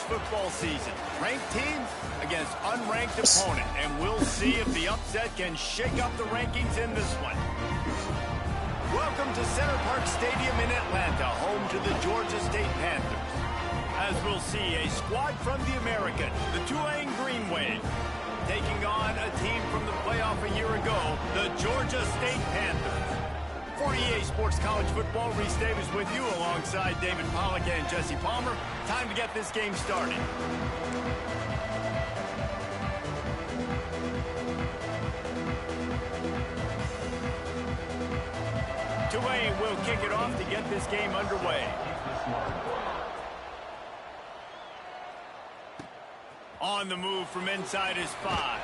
football season. Ranked team against unranked opponent, and we'll see if the upset can shake up the rankings in this one. Welcome to Center Park Stadium in Atlanta, home to the Georgia State Panthers. As we'll see, a squad from the American, the Tulane Green Wave, taking on a team from the playoff a year ago, the Georgia State Panthers. For EA Sports College Football, Reese Davis with you alongside David Pollack and Jesse Palmer. Time to get this game started. Tulane will kick it off to get this game underway. On the move from inside his 5.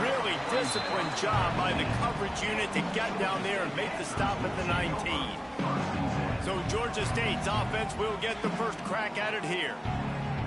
Really disciplined job by the coverage unit to get down there and make the stop at the 19. So Georgia State's offense will get the first crack at it here.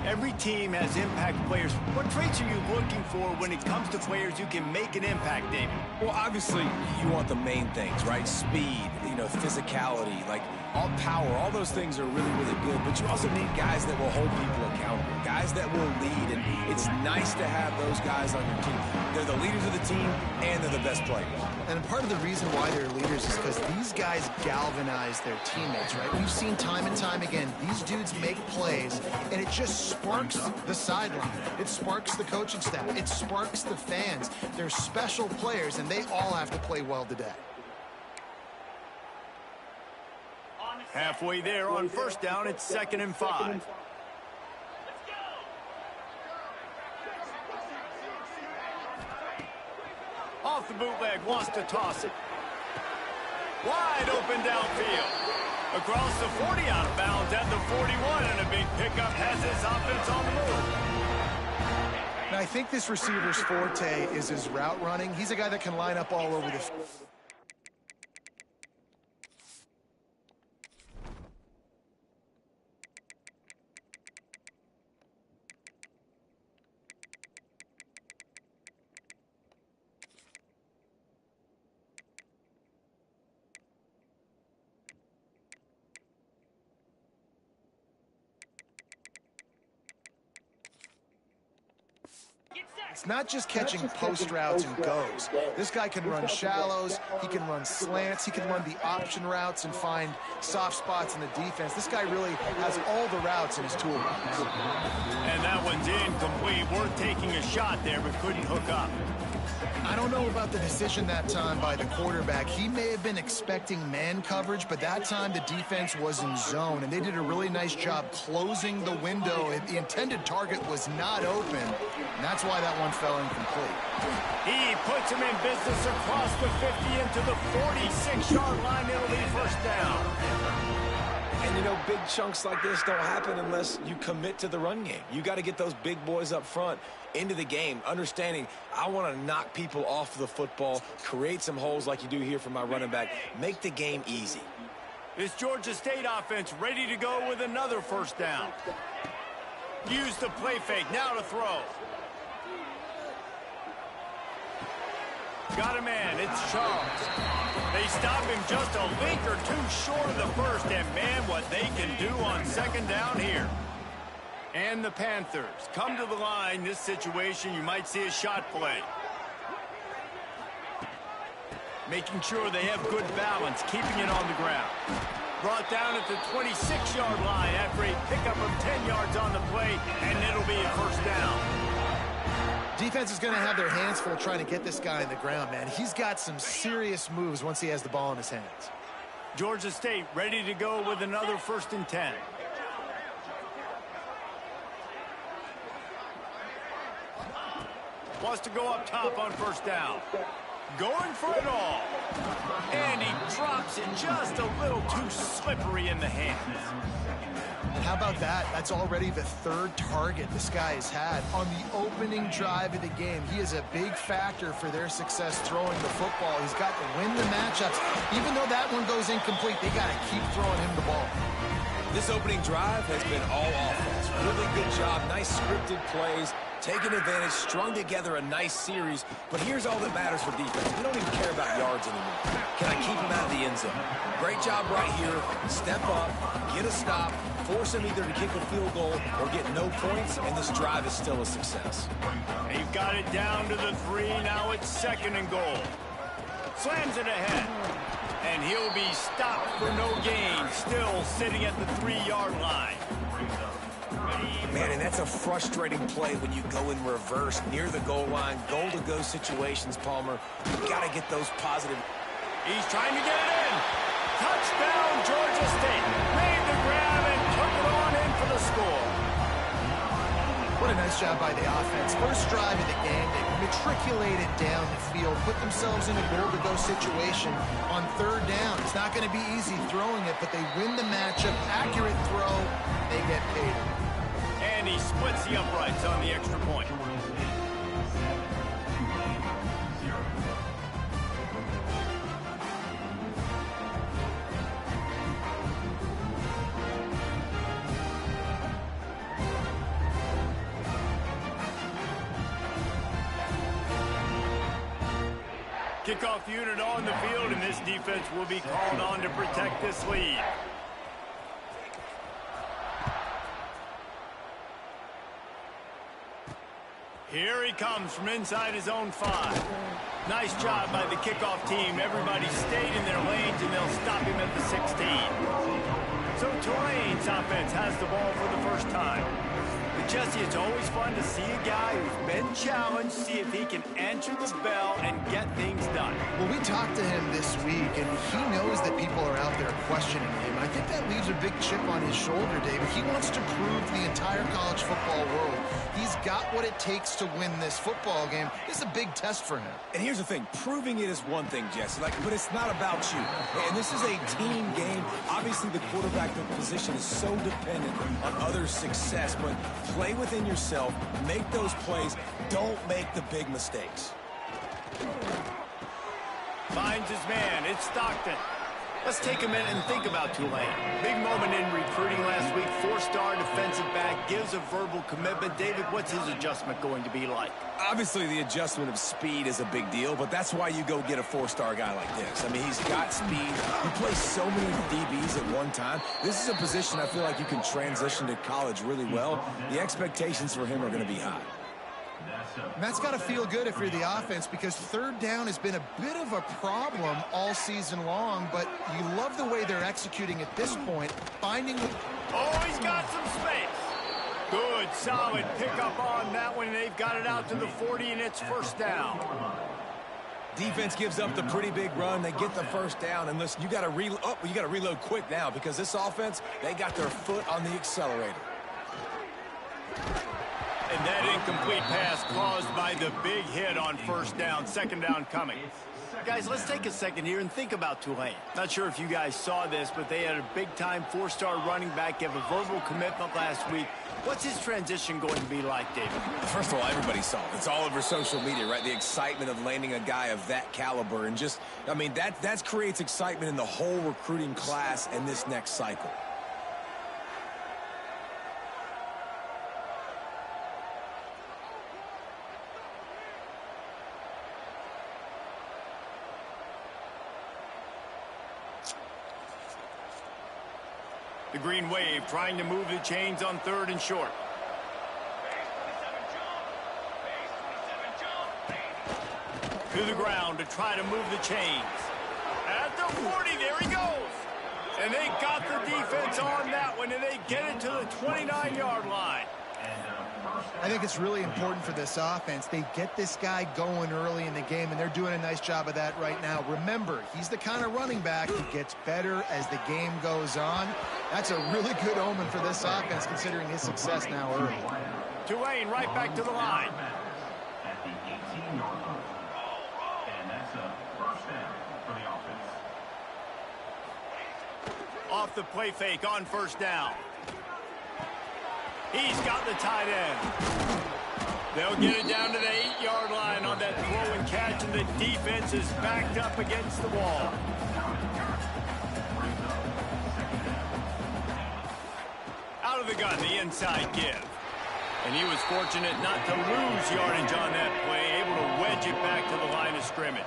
Every team has impact players. What traits are you looking for when it comes to players who can make an impact, David? Well, obviously, you want the main things, right? Speed, physicality, like all power, all those things are really, really good. But you also need guys that will hold people accountable, guys that will lead. And it's nice to have those guys on your team. They're the leaders of the team, and they're the best players. And part of the reason why they're leaders is because these guys galvanize their teammates, right? We've seen time and time again, these dudes make plays, and it just sparks the sideline. It sparks the coaching staff. It sparks the fans. They're special players, and they all have to play well today. Halfway there on first down, it's 2nd and 5. Off the bootleg, wants to toss it. Wide open downfield. Across the 40, out of bounds at the 41, and a big pickup has his offense on the move. Now, I think this receiver's forte is his route running. He's a guy that can line up all over the field. It's not just catching post routes and goes. This guy can run shallows, he can run slants, he can run the option routes and find soft spots in the defense. This guy really has all the routes in his toolbox. And that one's incomplete. Worth taking a shot there, but couldn't hook up. I don't know about the decision that time by the quarterback. He may have been expecting man coverage, but that time the defense was in zone, and they did a really nice job closing the window. The intended target was not open, and that's why that one fell incomplete. He puts him in business across the 50 into the 46-yard line. It'll be first down. And, big chunks like this don't happen unless you commit to the run game. You got to get those big boys up front into the game, understanding I want to knock people off the football, create some holes like you do here for my running back, make the game easy. This Georgia State offense ready to go with another first down. Use the play fake, now to throw. Got a man, it's Charles. They stop him just a link or two short of the first, and man, what they can do on 2nd down here. And the Panthers come to the line. This situation, you might see a shot play. Making sure they have good balance, keeping it on the ground. Brought down at the 26-yard line after a pickup of 10 yards on the play, and it'll be a first down. Defense is going to have their hands full trying to get this guy in the ground, man. He's got some serious moves once he has the ball in his hands. Georgia State ready to go with another 1st and 10. Wants to go up top on first down. Going for it all. And he drops it just a little too slippery in the hands. And how about that? That's already the 3rd target this guy has had on the opening drive of the game. He is a big factor for their success throwing the football. He's got to win the matchups. Even though that one goes incomplete, they got to keep throwing him the ball. This opening drive has been all offense. Really good job. Nice scripted plays. Taking advantage, strung together a nice series. But here's all that matters for defense. We don't even care about yards anymore. Can I keep him out of the end zone? Great job right here. Step up, get a stop, Force him either to kick a field goal or get no points, and this drive is still a success. They've got it down to the 3. Now it's 2nd and goal. Slams it ahead. And he'll be stopped for no gain. Still sitting at the 3-yard line. Man, and that's a frustrating play when you go in reverse near the goal line. Goal-to-go situations, Palmer. You've got to get those positive. He's trying to get it in. Touchdown, Georgia State. Made the grab and took it on in for the score. What a nice job by the offense. First drive of the game, they matriculated down the field, put themselves in a goal-to-go situation on 3rd down. It's not going to be easy throwing it, but they win the matchup. Accurate throw, they get paid. And he splits the uprights on the extra point. Kickoff unit on the field, and this defense will be called on to protect this lead. Here he comes from inside his own 5. Nice job by the kickoff team. Everybody stayed in their lanes, and they'll stop him at the 16. So Tulane's offense has the ball for the first time. But Jesse, it's always fun to see a guy who's been challenged, see if he can answer the bell and get things done. Well, we talked to him this week, and he knows that people are out there questioning him. I think that leaves a big chip on his shoulder, David. He wants to prove to the entire college football world he's got what it takes to win this football game. This is a big test for him. And here's the thing. Proving it is one thing, Jesse, but it's not about you. And this is a team game. Obviously, the quarterback position is so dependent on others' success, but play within yourself, make those plays, don't make the big mistakes. Finds his man, it's Stockton. Let's take a minute and think about Tulane. Big moment in recruiting last week. 4-star defensive back, gives a verbal commitment. David, what's his adjustment going to be like? Obviously, the adjustment of speed is a big deal, but that's why you go get a 4-star guy like this. I mean, he's got speed. He plays so many DBs at one time. This is a position I feel like you can transition to college really well. The expectations for him are going to be high. And that's got to feel good if you're the offense, because 3rd down has been a bit of a problem all season long, but you love the way they're executing at this point, finding... Oh, he's got some space. Good, solid pickup on that one, and they've got it out to the 40, and it's 1st down. Defense gives up the pretty big run. They get the 1st down, and listen, you got to reload quick now, because this offense, they got their foot on the accelerator. And that incomplete pass caused by the big hit on 1st down. 2nd down coming. Guys, let's take a second here and think about Tulane. Not sure if you guys saw this, but they had a big-time 4-star running back give a verbal commitment last week. What's his transition going to be like, David? First of all, everybody saw it. It's all over social media, right? The excitement of landing a guy of that caliber. And just, I mean, that creates excitement in the whole recruiting class and this next cycle. The Green Wave trying to move the chains on 3rd and short. To the ground to try to move the chains. At the 40, there he goes. And they got the defense on that one, and they get it to the 29-yard line. I think it's really important for this offense. They get this guy going early in the game, and they're doing a nice job of that right now. Remember, he's the kind of running back who gets better as the game goes on. That's a really good omen for this offense, considering his success now early. Tulane right back to the line. At the 18-yard line. And that's a 1st down for the offense. Off the play fake on 1st down. He's got the tight end. They'll get it down to the 8-yard line on that throw and catch, and the defense is backed up against the wall. Out of the gun, the inside give. And he was fortunate not to lose yardage on that play, able to wedge it back to the line of scrimmage.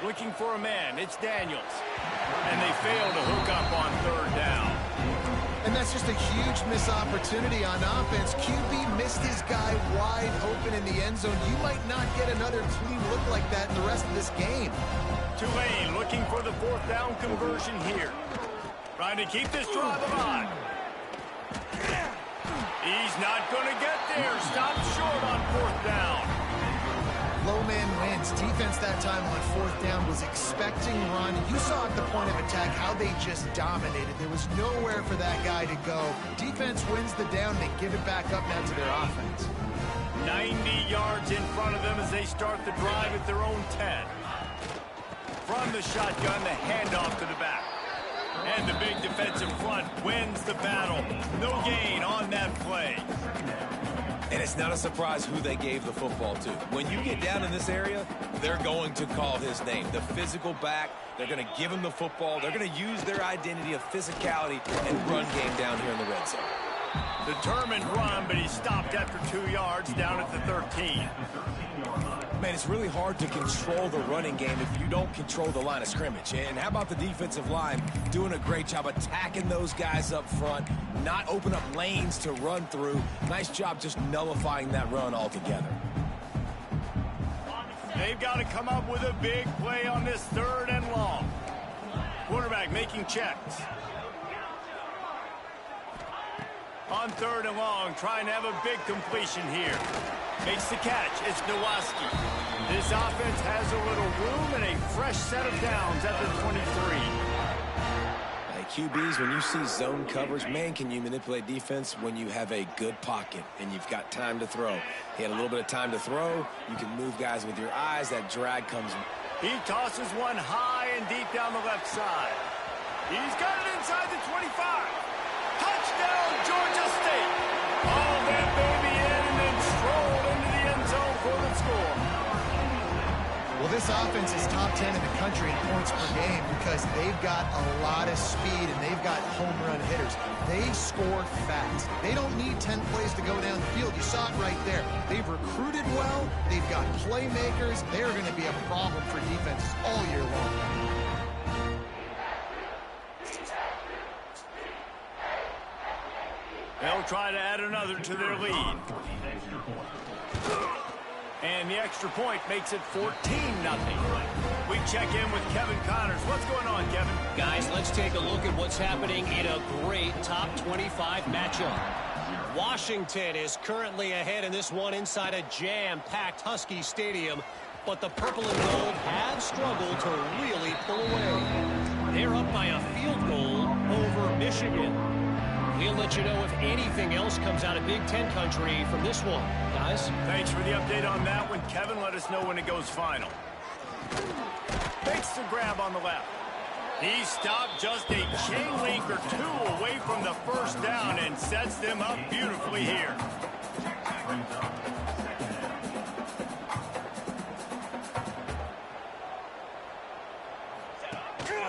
Looking for a man. It's Daniels. And they fail to hook up on third down. And that's just a huge missed opportunity on offense. QB missed his guy wide open in the end zone. You might not get another clean look like that in the rest of this game. Tulane looking for the fourth down conversion here. Trying to keep this drive alive. He's not going to get there. Stopped short on fourth down. Low man wins. Defense that time on fourth down was expecting run. You saw at the point of attack how they just dominated. There was nowhere for that guy to go. Defense wins the down. They give it back up now to their offense. 90 yards in front of them as they start the drive at their own 10. From the shotgun, the handoff to the back. And the big defensive front wins the battle. No gain on that play. And it's not a surprise who they gave the football to. When you get down in this area, they're going to call his name. The physical back, they're going to give him the football. They're going to use their identity of physicality and run game down here in the red zone. Determined run, but he stopped after 2 yards down at the 13. Man, it's really hard to control the running game if you don't control the line of scrimmage. And how about the defensive line doing a great job attacking those guys up front, not open up lanes to run through. Nice job just nullifying that run altogether. They've got to come up with a big play on this third and long. Quarterback making checks. On third and long, trying to have a big completion here. Makes the catch. It's Nowaski. This offense has a little room and a fresh set of downs at the 23. Hey, QBs, when you see zone coverage, man, can you manipulate defense when you have a good pocket and you've got time to throw. He had a little bit of time to throw. You can move guys with your eyes. That drag comes. He tosses one high and deep down the left side. He's got it inside the 25. Touchdown, Georgia State. All that baby in and then stroll into the end zone for the score. Well, this offense is top 10 in the country in points per game because they've got a lot of speed and they've got home run hitters. They score fast. They don't need 10 plays to go down the field. You saw it right there. They've recruited well. They've got playmakers. They're going to be a problem for defenses all year long. They'll try to add another to their lead. And the extra point makes it 14-0. We check in with Kevin Connors. What's going on, Kevin? Guys, let's take a look at what's happening in a great top 25 matchup. Washington is currently ahead in this one inside a jam-packed Husky Stadium, but the purple and gold have struggled to really pull away. They're up by a field goal over Michigan. We'll let you know if anything else comes out of Big Ten country from this one. Guys? Thanks for the update on that one, Kevin. Let us know when it goes final. Makes the grab on the left. He stopped just a chain link or two away from the first down and sets them up beautifully here.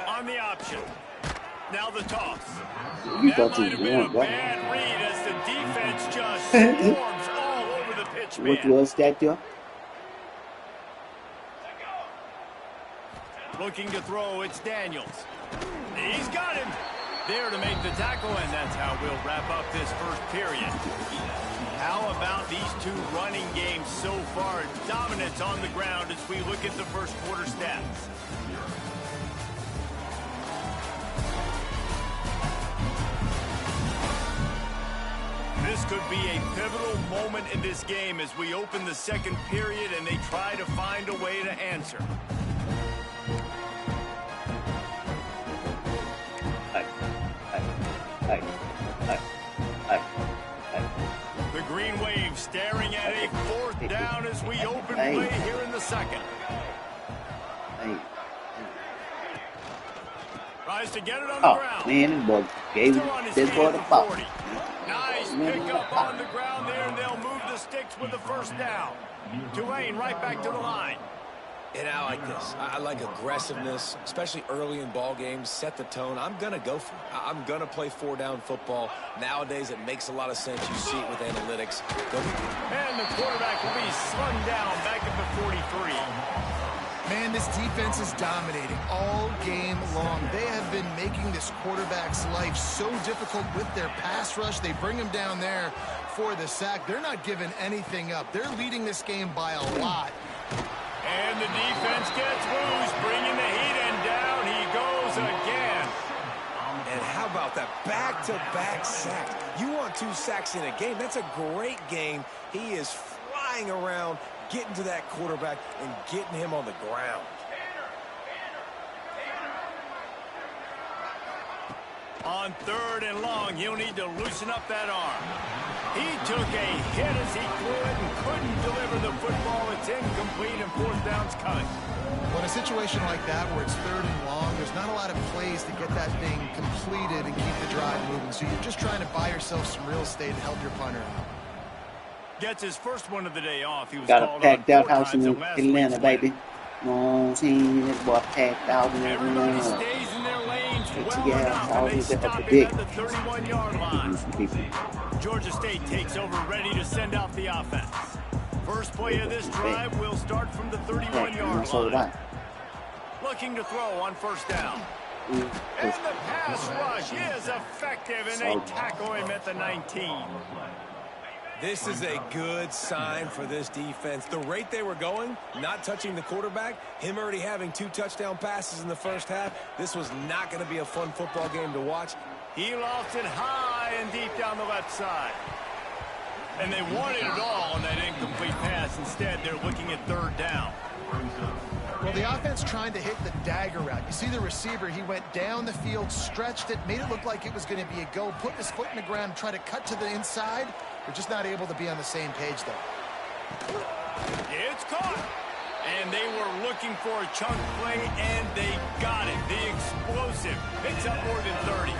On the option. Now the toss. That might have been a bad read as the defense just swarms all over the pitch, man. What was that, Joe? Looking to throw, it's Daniels. He's got him. There to make the tackle, and that's how we'll wrap up this first period. How about these two running games so far? Dominance on the ground as we look at the first quarter stats. This could be a pivotal moment in this game as we open the second period and they try to find a way to answer. The Green Wave staring at a fourth down as we open play here in the second. Tries to get it on the ground. Man, boy, gave it for the ball. Nice pickup on the ground there, and they'll move the sticks with the first down. Tulane right back to the line. And I like this. I like aggressiveness, especially early in ball games. Set the tone. I'm going to go for it. I'm going to play four-down football. Nowadays, it makes a lot of sense. You see it with analytics. And the quarterback will be slung down back at the 43. Man, this defense is dominating all game long. They have been making this quarterback's life so difficult with their pass rush. They bring him down there for the sack. They're not giving anything up. They're leading this game by a lot. And the defense gets loose, bringing the heat, and down he goes again. And how about that back-to-back sacks? You want 2 sacks in a game. That's a great game. He is flying around, getting to that quarterback and getting him on the ground. On 3rd and long, he'll need to loosen up that arm. He took a hit as he could and couldn't deliver the football. It's incomplete and 4th down's coming. Well, in a situation like that where it's 3rd and long, there's not a lot of plays to get that thing completed and keep the drive moving. So you're just trying to buy yourself some real estate and help your punter out. Gets his first one of the day off. He was Got a called packed on out 4 house times in Atlanta, baby. See that boy packed out in Everybody Atlanta. stays in their lanes well Yeah, enough, all and they these are stop up him big. at the 31-yard line. Georgia State takes over, ready to send out the offense. First play of this drive will start from the 31-yard line. Looking to throw on 1st down. And the pass rush is effective, and they tackle him at the 19. This is a good sign for this defense. The rate they were going, not touching the quarterback, him already having 2 touchdown passes in the first half, this was not going to be a fun football game to watch. He lost it high and deep down the left side. And they wanted it all on that incomplete pass. Instead, they're looking at 3rd down. Well, the offense trying to hit the dagger route. You see the receiver, he went down the field, stretched it, made it look like it was going to be a go, put his foot in the ground, try to cut to the inside. We're just not able to be on the same page, though. It's caught. And they were looking for a chunk play, and they got it. The explosive picks up more than 30.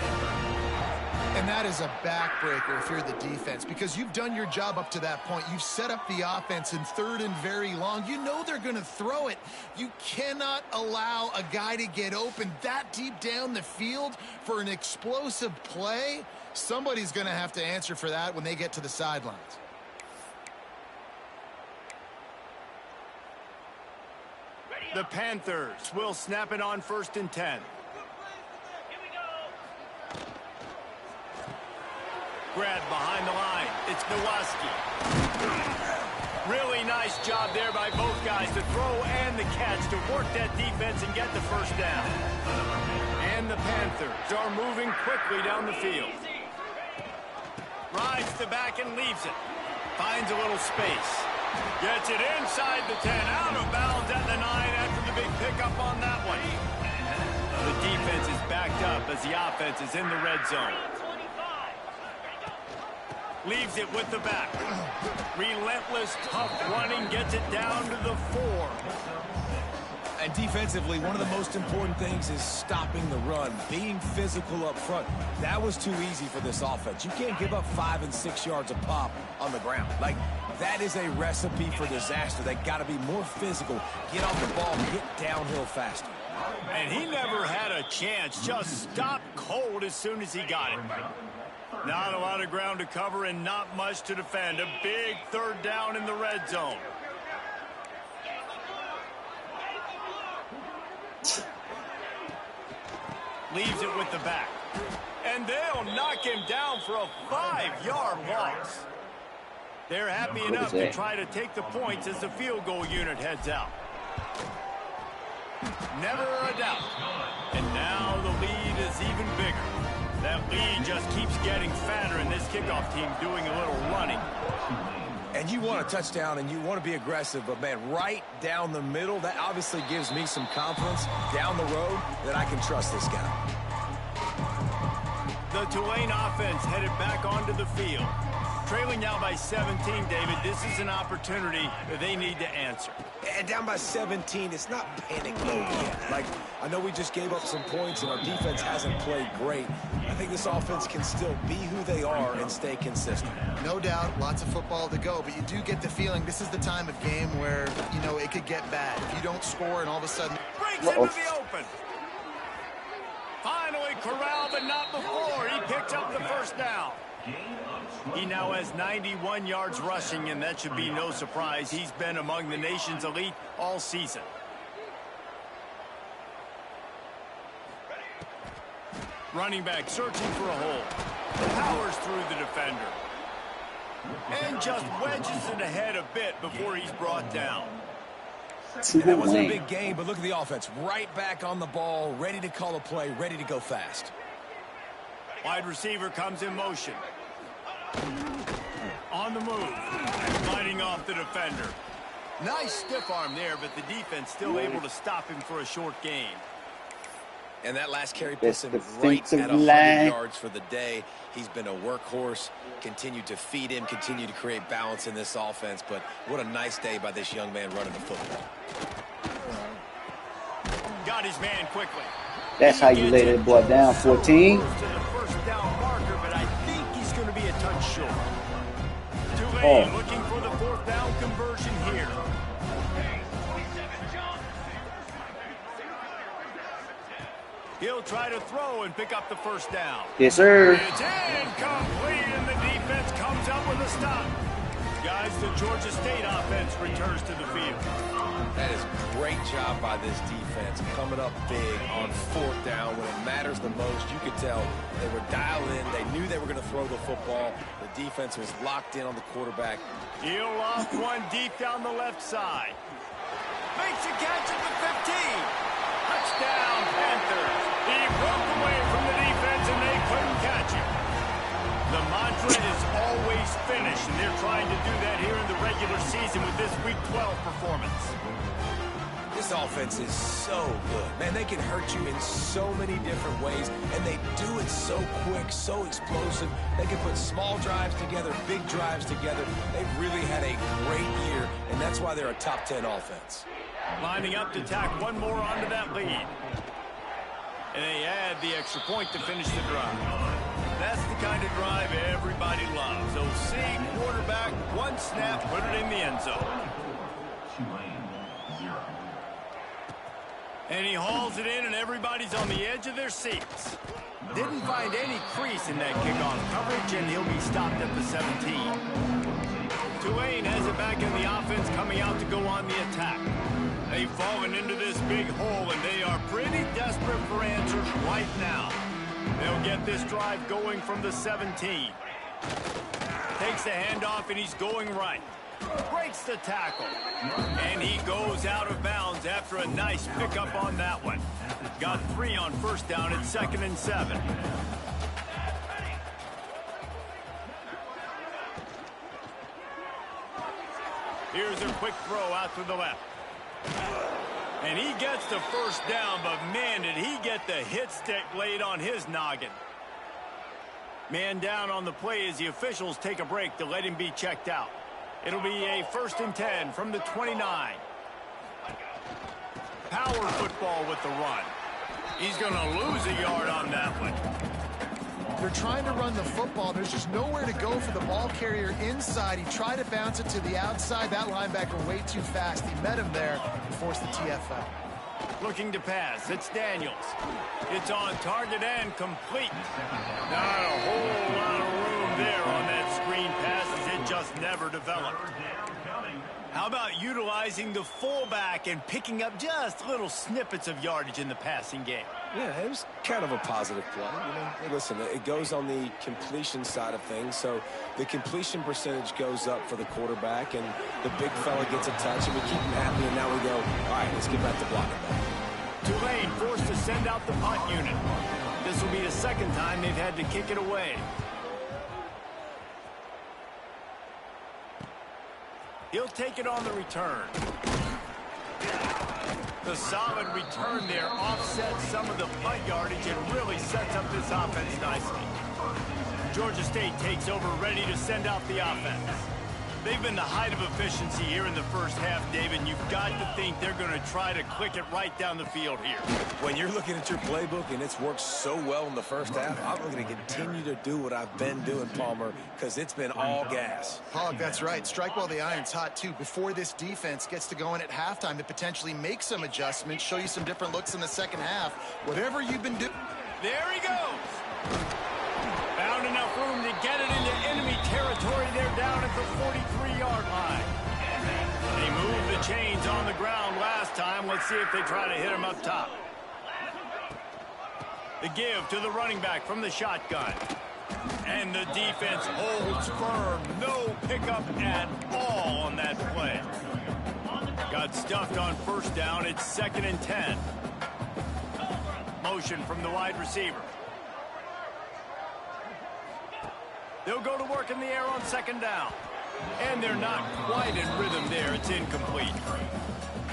And that is a backbreaker if you're the defense, because you've done your job up to that point. You've set up the offense in 3rd and very long. You know they're going to throw it. You cannot allow a guy to get open that deep down the field for an explosive play. Somebody's going to have to answer for that when they get to the sidelines. The Panthers will snap it on 1st and 10. Grab behind the line. It's Nowaski. Really nice job there by both guys to throw and the catch to work that defense and get the 1st down. And the Panthers are moving quickly down the field. Rides the back and leaves it. Finds a little space. Gets it inside the 10. Out of bounds at the 9 after the big pickup on that one. The defense is backed up as the offense is in the red zone. Leaves it with the back. Relentless, tough running, gets it down to the 4. And defensively, one of the most important things is stopping the run, being physical up front. That was too easy for this offense. You can't give up 5 and 6 yards a pop on the ground. Like, that is a recipe for disaster. They got to be more physical, get off the ball, get downhill faster. And he never had a chance, just stopped cold as soon as he got it. Not a lot of ground to cover and not much to defend. A big 3rd down in the red zone. Leaves it with the back. And they'll knock him down for a 5-yard loss. They're happy enough to try to take the points as the field goal unit heads out. Never a doubt. And now the lead is even bigger. That lead just keeps getting fatter, and this kickoff team doing a little running. And you want a touchdown, and you want to be aggressive, but, man, right down the middle, that obviously gives me some confidence down the road that I can trust this guy. The Tulane offense headed back onto the field. Trailing now by 17, David. This is an opportunity that they need to answer. And down by 17, it's not panic mode yet. Like, I know we just gave up some points and our defense hasn't played great. I think this offense can still be who they are and stay consistent. No doubt, lots of football to go, but you do get the feeling this is the time of game where, you know, it could get bad. If you don't score and all of a sudden... Breaks into the open. Finally corralled, but not before. He picked up the 1st down. He now has 91 yards rushing, and that should be no surprise. He's been among the nation's elite all season. Running back searching for a hole. Powers through the defender. And just wedges it ahead a bit before he's brought down. That wasn't a big game, but look at the offense. Right back on the ball, ready to call a play, ready to go fast. Wide receiver comes in motion. On the move. Fighting off the defender. Nice stiff arm there, but the defense still able to stop him for a short gain. And that last carry puts him right at 100 yards for the day. He's been a workhorse, continued to feed him, continued to create balance in this offense. But what a nice day by this young man running the football. Got his man quickly. That's how you lay that boy down, 14. To the first down marker, but I think he's going to be a touch short. Tulane looking for the fourth down conversion here. He'll try to throw and pick up the first down. Yes, sir. It's incomplete, and the defense comes up with a stop. Guys, the Georgia State offense returns to the field. That is a great job by this defense, coming up big on fourth down when it matters the most. You could tell they were dialed in. They knew they were going to throw the football. The defense was locked in on the quarterback. He'll loft one deep down the left side. Makes a catch at the 15. Touchdown, Panthers. He broke away from the defense, and they couldn't catch him. The mantra is always finish, and they're trying to do that here in the regular season with this Week 12 performance. This offense is so good. Man, they can hurt you in so many different ways, and they do it so quick, so explosive. They can put small drives together, big drives together. They've really had a great year, and that's why they're a top 10 offense. Lining up to tack one more onto that lead. And they add the extra point to finish the drive. That's the kind of drive everybody loves. OC, quarterback, one snap, put it in the end zone. And he hauls it in, and everybody's on the edge of their seats. Didn't find any crease in that kickoff coverage, and he'll be stopped at the 17. Tulane has it back in the offense, coming out to go on the attack. They've fallen into this big hole, and they are pretty desperate for answers right now. They'll get this drive going from the 17. Takes the handoff, and he's going right. Breaks the tackle. And he goes out of bounds after a nice pickup on that one. Got 3 on first down at 2nd and 7. Here's a quick throw out to the left. And he gets the first down, but man, did he get the hit stick laid on his noggin. Man down on the play as the officials take a break to let him be checked out. It'll be a 1st and 10 from the 29. Power football with the run. He's going to lose a yard on that one. They're trying to run the football. There's just nowhere to go for the ball carrier inside. He tried to bounce it to the outside. That linebacker way too fast. He met him there and forced the TFL. Looking to pass. It's Daniels. It's on target and complete. Not a whole lot of room there on that screen pass as it just never developed. How about utilizing the fullback and picking up just little snippets of yardage in the passing game? Yeah, it was kind of a positive play. You know, hey, listen, it goes on the completion side of things, so the completion percentage goes up for the quarterback, and the big fella gets a touch, and we keep him happy, and now we go, all right, let's get back to blocking. Tulane forced to send out the punt unit. This will be the 2nd time they've had to kick it away. He'll take it on the return. The solid return there offsets some of the punt yardage and really sets up this offense nicely. Georgia State takes over, ready to send out the offense. They've been the height of efficiency here in the first half, David. You've got to think they're going to try to click it right down the field here. When you're looking at your playbook and it's worked so well in the first half, I'm going to continue to do what I've been doing, Palmer, because it's been all gas. Pollock, that's right. Strike while the iron's hot, too. Before this defense gets to going at halftime to potentially make some adjustments, show you some different looks in the second half. Whatever you've been doing. There he goes. Found enough room to get it into enemy territory. They're down at the 43-yard line. They moved the chains on the ground last time. Let's see if they try to hit him up top. The give to the running back from the shotgun. And the defense holds firm. No pickup at all on that play. Got stuffed on first down. It's 2nd and 10. Motion from the wide receiver. They'll go to work in the air on 2nd down. And they're not quite in rhythm there. It's incomplete.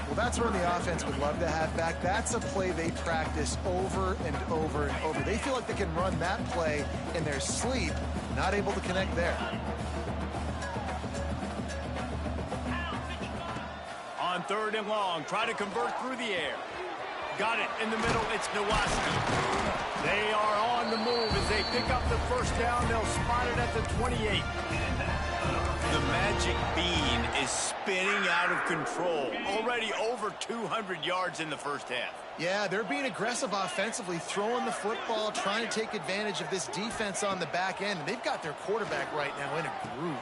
Well, that's where the offense would love to have back. That's a play they practice over and over and over. They feel like they can run that play in their sleep, not able to connect there. On 3rd and long, try to convert through the air. Got it in the middle. It's Nowaski. They are on the move as they pick up the first down. They'll spot it at the 28. The magic bean is spinning out of control. Already over 200 yards in the first half. Yeah, they're being aggressive offensively, throwing the football, trying to take advantage of this defense on the back end. And they've got their quarterback right now in a groove.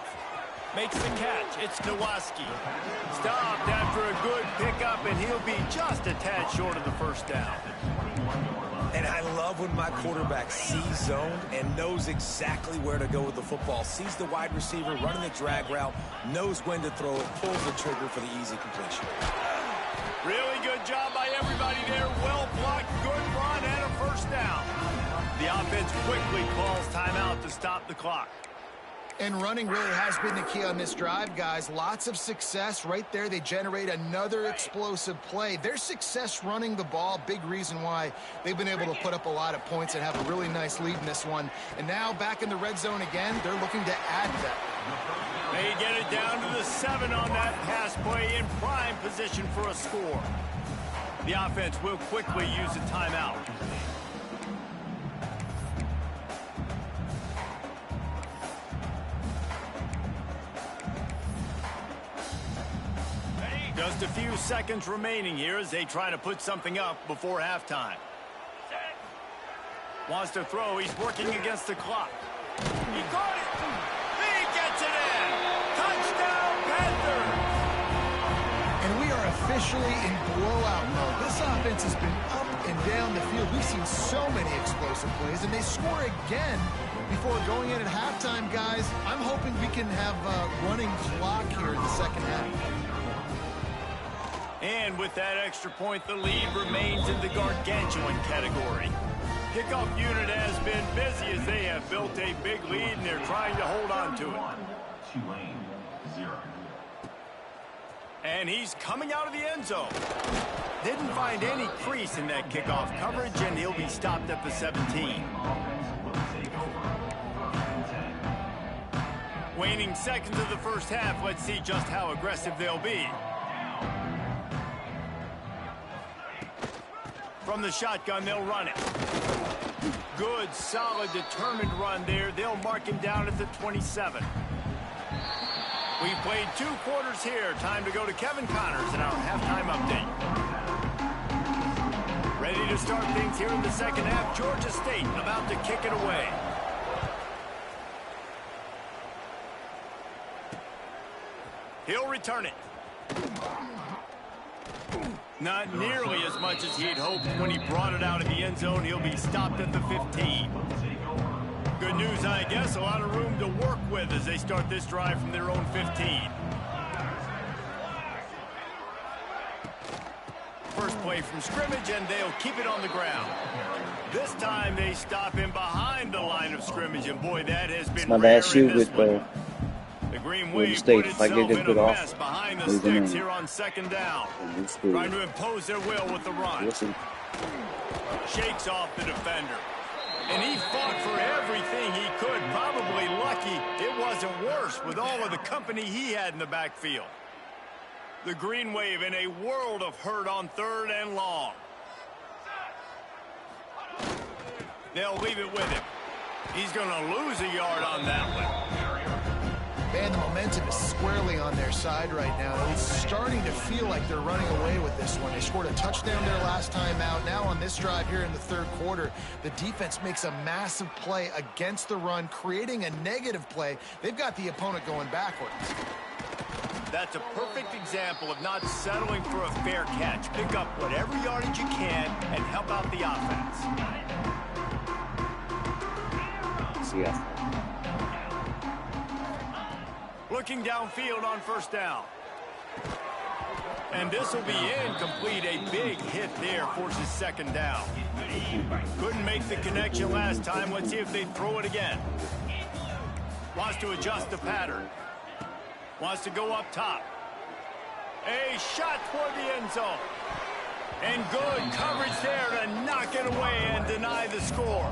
Makes the catch. It's Nowaski. Stopped after a good pickup, and he'll be just a tad short of the first down. And I love when my quarterback sees zone and knows exactly where to go with the football. Sees the wide receiver running the drag route, knows when to throw it, pulls the trigger for the easy completion. Really good job by everybody there. Well blocked, good run, and a first down. The offense quickly calls timeout to stop the clock. And running really has been the key on this drive, guys. Lots of success right there. They generate another explosive play. Their success running the ball, big reason why they've been able to put up a lot of points and have a really nice lead in this one. And now back in the red zone again, they're looking to add that. They get it down to the 7 on that pass play in prime position for a score. The offense will quickly use a timeout. Just a few seconds remaining here as they try to put something up before halftime. Wants to throw. He's working against the clock. He caught it. He gets it in. Touchdown, Panthers. And we are officially in blowout mode. This offense has been up and down the field. We've seen so many explosive plays, and they score again before going in at halftime, guys. I'm hoping we can have a running clock here in the second half. And with that extra point, the lead remains in the gargantuan category. Kickoff unit has been busy as they have built a big lead, and they're trying to hold on to it. Tulane, 0. And he's coming out of the end zone. Didn't find any crease in that kickoff coverage, and he'll be stopped at the 17. Waning seconds of the first half. Let's see just how aggressive they'll be. From the shotgun, they'll run it. Good, solid, determined run there. They'll mark him down at the 27. We've played 2 quarters here. Time to go to Kevin Connors in our halftime update. Ready to start things here in the second half. Georgia State about to kick it away. He'll return it. Not nearly as much as he'd hoped when he brought it out of the end zone. He'll be stopped at the 15. Good news, I guess. A lot of room to work with as they start this drive from their own 15. First play from scrimmage, and they'll keep it on the ground. This time they stop him behind the line of scrimmage, and boy, that has been rare in this one. The Green Wave put itself in a mess behind the sticks here on second down. Trying to impose their will with the run. Shakes off the defender. And he fought for everything he could. Probably lucky it wasn't worse with all of the company he had in the backfield. The Green Wave in a world of hurt on 3rd and long. They'll leave it with him. He's going to lose a yard on that one. Man, the momentum is squarely on their side right now. It's starting to feel like they're running away with this one. They scored a touchdown their last time out. Now on this drive here in the 3rd quarter, the defense makes a massive play against the run, creating a negative play. They've got the opponent going backwards. That's a perfect example of not settling for a fair catch. Pick up whatever yardage you can and help out the offense. Yeah. Looking downfield on first down. And this will be incomplete. A big hit there forces second down. Couldn't make the connection last time. Let's see if they throw it again. Wants to adjust the pattern. Wants to go up top. A shot toward the end zone. And good coverage there to knock it away and deny the score.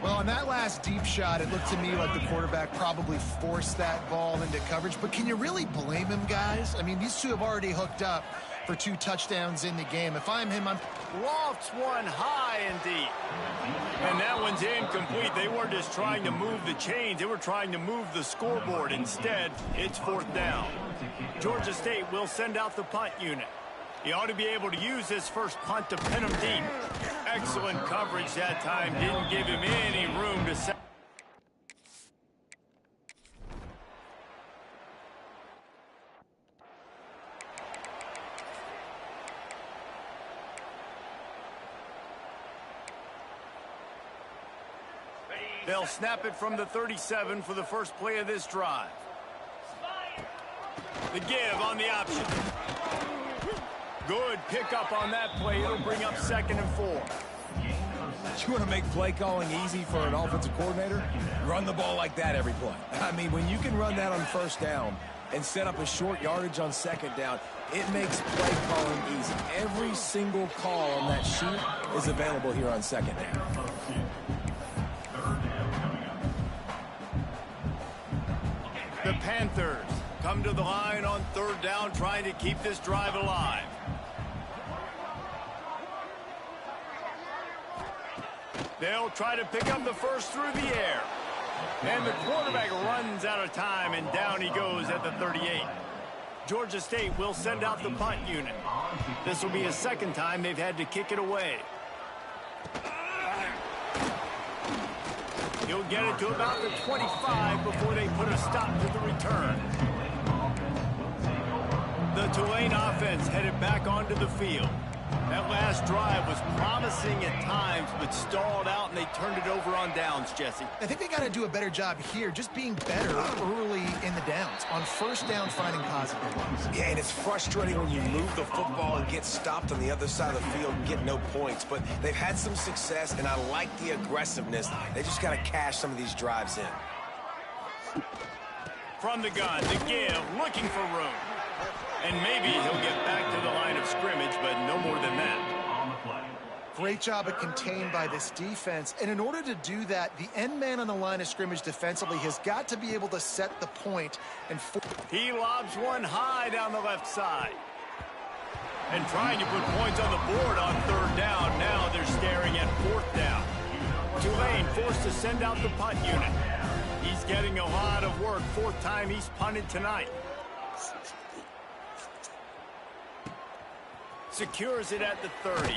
Well, on that last deep shot, it looked to me like the quarterback probably forced that ball into coverage. But can you really blame him, guys? I mean, these two have already hooked up for 2 touchdowns in the game. If I'm him, I'm... Lofts one high and deep. And that one's incomplete. They weren't just trying to move the chains. They were trying to move the scoreboard. Instead, it's fourth down. Georgia State will send out the punt unit. He ought to be able to use this first punt to pin him deep. Excellent coverage that time. Didn't give him any room to set. They'll snap it from the 37 for the first play of this drive. The give on the option. Good pickup on that play. It'll bring up 2nd and 4. You want to make play calling easy for an offensive coordinator? Run the ball like that every play. I mean, when you can run that on first down and set up a short yardage on second down, it makes play calling easy. Every single call on that sheet is available here on second down. The Panthers come to the line on 3rd down, trying to keep this drive alive. They'll try to pick up the first through the air. And the quarterback runs out of time, and down he goes at the 38. Georgia State will send out the punt unit. This will be a 2nd time they've had to kick it away. He'll get it to about the 25 before they put a stop to the return. The Tulane offense headed back onto the field. That last drive was promising at times, but stalled out, and they turned it over on downs, Jesse. I think they got to do a better job here, just being better early in the downs. On first down, finding positive ones. Yeah, and it's frustrating when you move the football and get stopped on the other side of the field and get no points. But they've had some success, and I like the aggressiveness. They just got to cash some of these drives in. From the gun, the give, looking for room. And maybe he'll get back to the line of scrimmage, but no more than that. Great job of contained by this defense. And in order to do that, the end man on the line of scrimmage defensively has got to be able to set the point. And he lobs one high down the left side. And trying to put points on the board on 3rd down. Now they're staring at 4th down. Tulane forced to send out the punt unit. He's getting a lot of work. 4th time he's punted tonight. Secures it at the 30.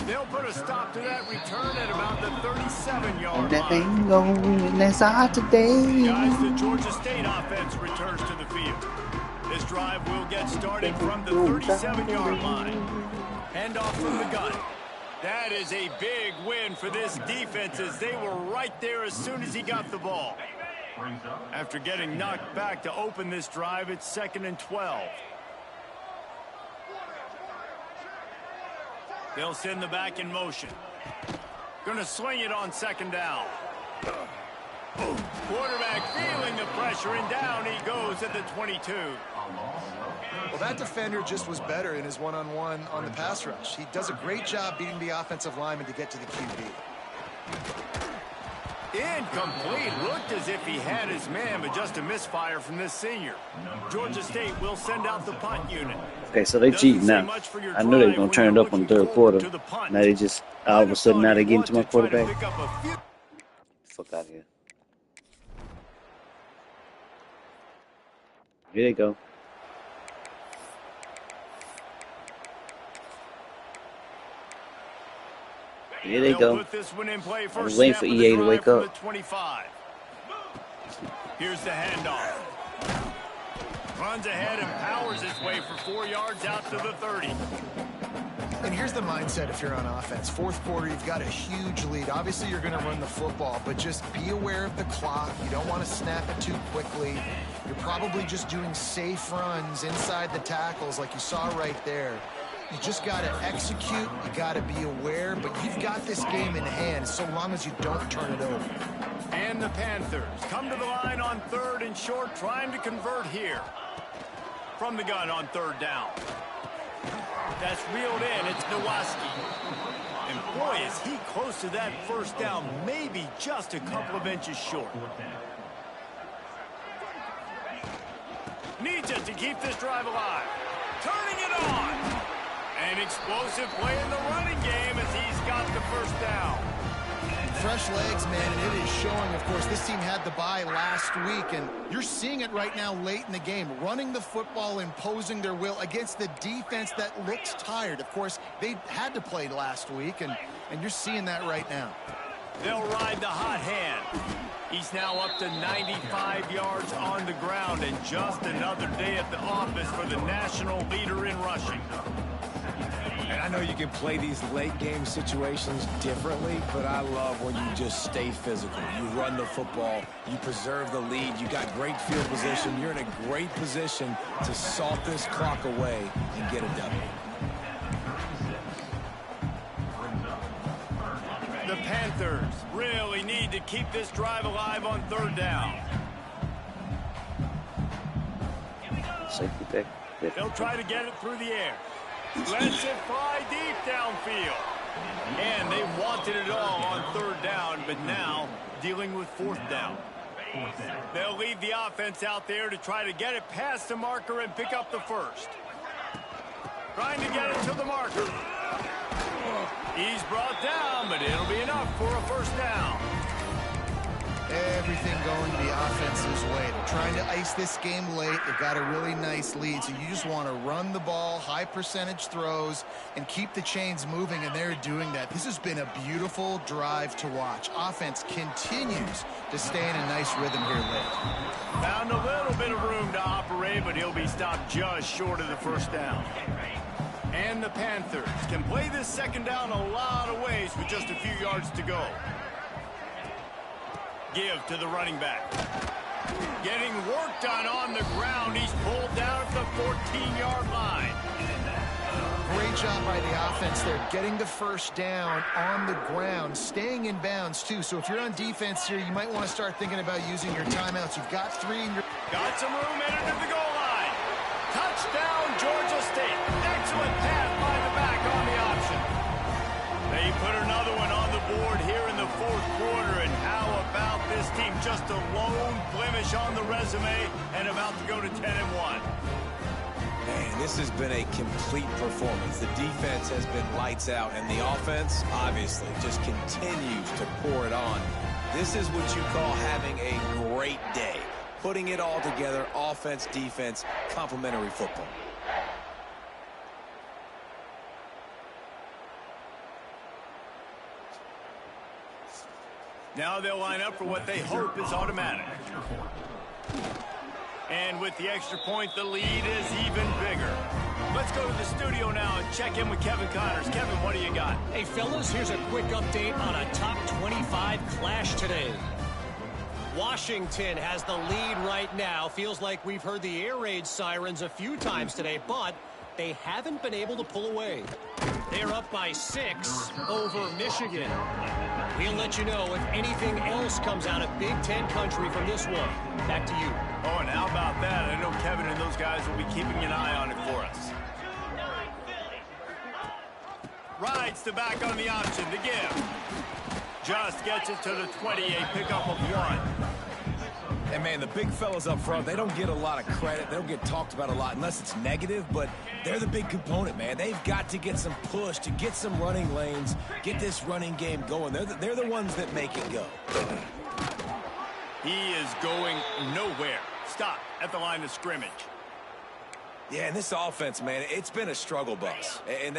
They'll put a stop to that return at about the 37-yard line. Guys, the Georgia State offense returns to the field. This drive will get started from the 37-yard line. Handoff from the gun. That is a big win for this defense, as they were right there as soon as he got the ball. After getting knocked back to open this drive, it's 2nd and 12. They'll send the back in motion. Gonna swing it on 2nd down. Quarterback feeling the pressure, and down he goes at the 22. Well, that defender just was better in his one-on-one on the pass rush. He does a great job beating the offensive lineman to get to the QB. Incomplete. Looked as if he had his man, but just a misfire from this senior. Georgia State will send out the punt unit. Okay, so they cheating now. I knew they were going to turn it up on the 3rd quarter. Now they just, all of a sudden, now they get into my quarterback. Fuck out of here. Here they go. Here they go. I was waiting for EA to wake up. Here's the handoff. Runs ahead and powers his way for 4 yards out to the 30. And here's the mindset if you're on offense. Fourth quarter, you've got a huge lead. Obviously, you're going to run the football, but just be aware of the clock. You don't want to snap it too quickly. You're probably just doing safe runs inside the tackles like you saw right there. You just got to execute. You got to be aware, but you've got this game in hand so long as you don't turn it over. And the Panthers come to the line on 3rd and short, trying to convert here. From the gun on 3rd down. That's reeled in. It's DYNASTY. And boy, is he close to that first down, maybe just a couple of inches short. Needs it to keep this drive alive. Turning it on. An explosive play in the running game as he's got the first down. Fresh legs, man, and it is showing. Of course, this team had the bye last week, and you're seeing it right now late in the game. Running the football, imposing their will against the defense that looks tired. Of course, they had to play last week, and you're seeing that right now. They'll ride the hot hand. He's now up to 95 yards on the ground, and just another day at the office for the national leader in rushing. And I know you can play these late game situations differently, but I love when you just stay physical. You run the football, you preserve the lead, you got great field position, you're in a great position to salt this clock away and get a W. The Panthers really need to keep this drive alive on 3rd down. Safety back. They'll try to get it through the air. Lets it fly deep downfield. And they wanted it all on 3rd down, but now dealing with 4th down. They'll leave the offense out there to try to get it past the marker and pick up the first. Trying to get it to the marker. He's brought down, but it'll be enough for a first down. Everything going the offense's way. They're trying to ice this game late. They've got a really nice lead, so you just want to run the ball, high percentage throws, and keep the chains moving, and they're doing that. This has been a beautiful drive to watch. Offense continues to stay in a nice rhythm here late. Found a little bit of room to operate, but he'll be stopped just short of the first down. And the Panthers can play this 2nd down a lot of ways with just a few yards to go. Give to the running back. Getting work done on the ground. He's pulled down at the 14-yard line. Great job by the offense there, getting the first down on the ground, staying in bounds too. So if you're on defense here, you might want to start thinking about using your timeouts. You've got 3 in your... Got some room headed to the goal line. Touchdown, Georgia State. Excellent pass by the back on the option. They put another one on the board here in the 4th quarter, and how about this team? Just a lone blemish on the resume and about to go to 10-1. Man, this has been a complete performance. The defense has been lights out, and the offense, obviously, just continues to pour it on. This is what you call having a great day. Putting it all together, offense, defense, complementary football. Now they'll line up for what they hope is automatic. And with the extra point, the lead is even bigger. Let's go to the studio now and check in with Kevin Connors. Kevin, what do you got? Hey, fellas, here's a quick update on a top 25 clash today. Washington has the lead right now. Feels like we've heard the air raid sirens a few times today, but they haven't been able to pull away. They're up by 6 over Michigan. We'll let you know if anything else comes out of Big Ten country from this one. Back to you. Oh, and how about that? I know Kevin and those guys will be keeping an eye on it for us. Rides the back on the option to give. Just gets it to the 20, a pickup of 1. And, man, the big fellas up front, they don't get a lot of credit. They don't get talked about a lot unless it's negative, but they're the big component, man. They've got to get some push to get some running lanes, get this running game going. They're the ones that make it go. He is going nowhere. Stop at the line of scrimmage. Yeah, and this offense, man, it's been a struggle bus. And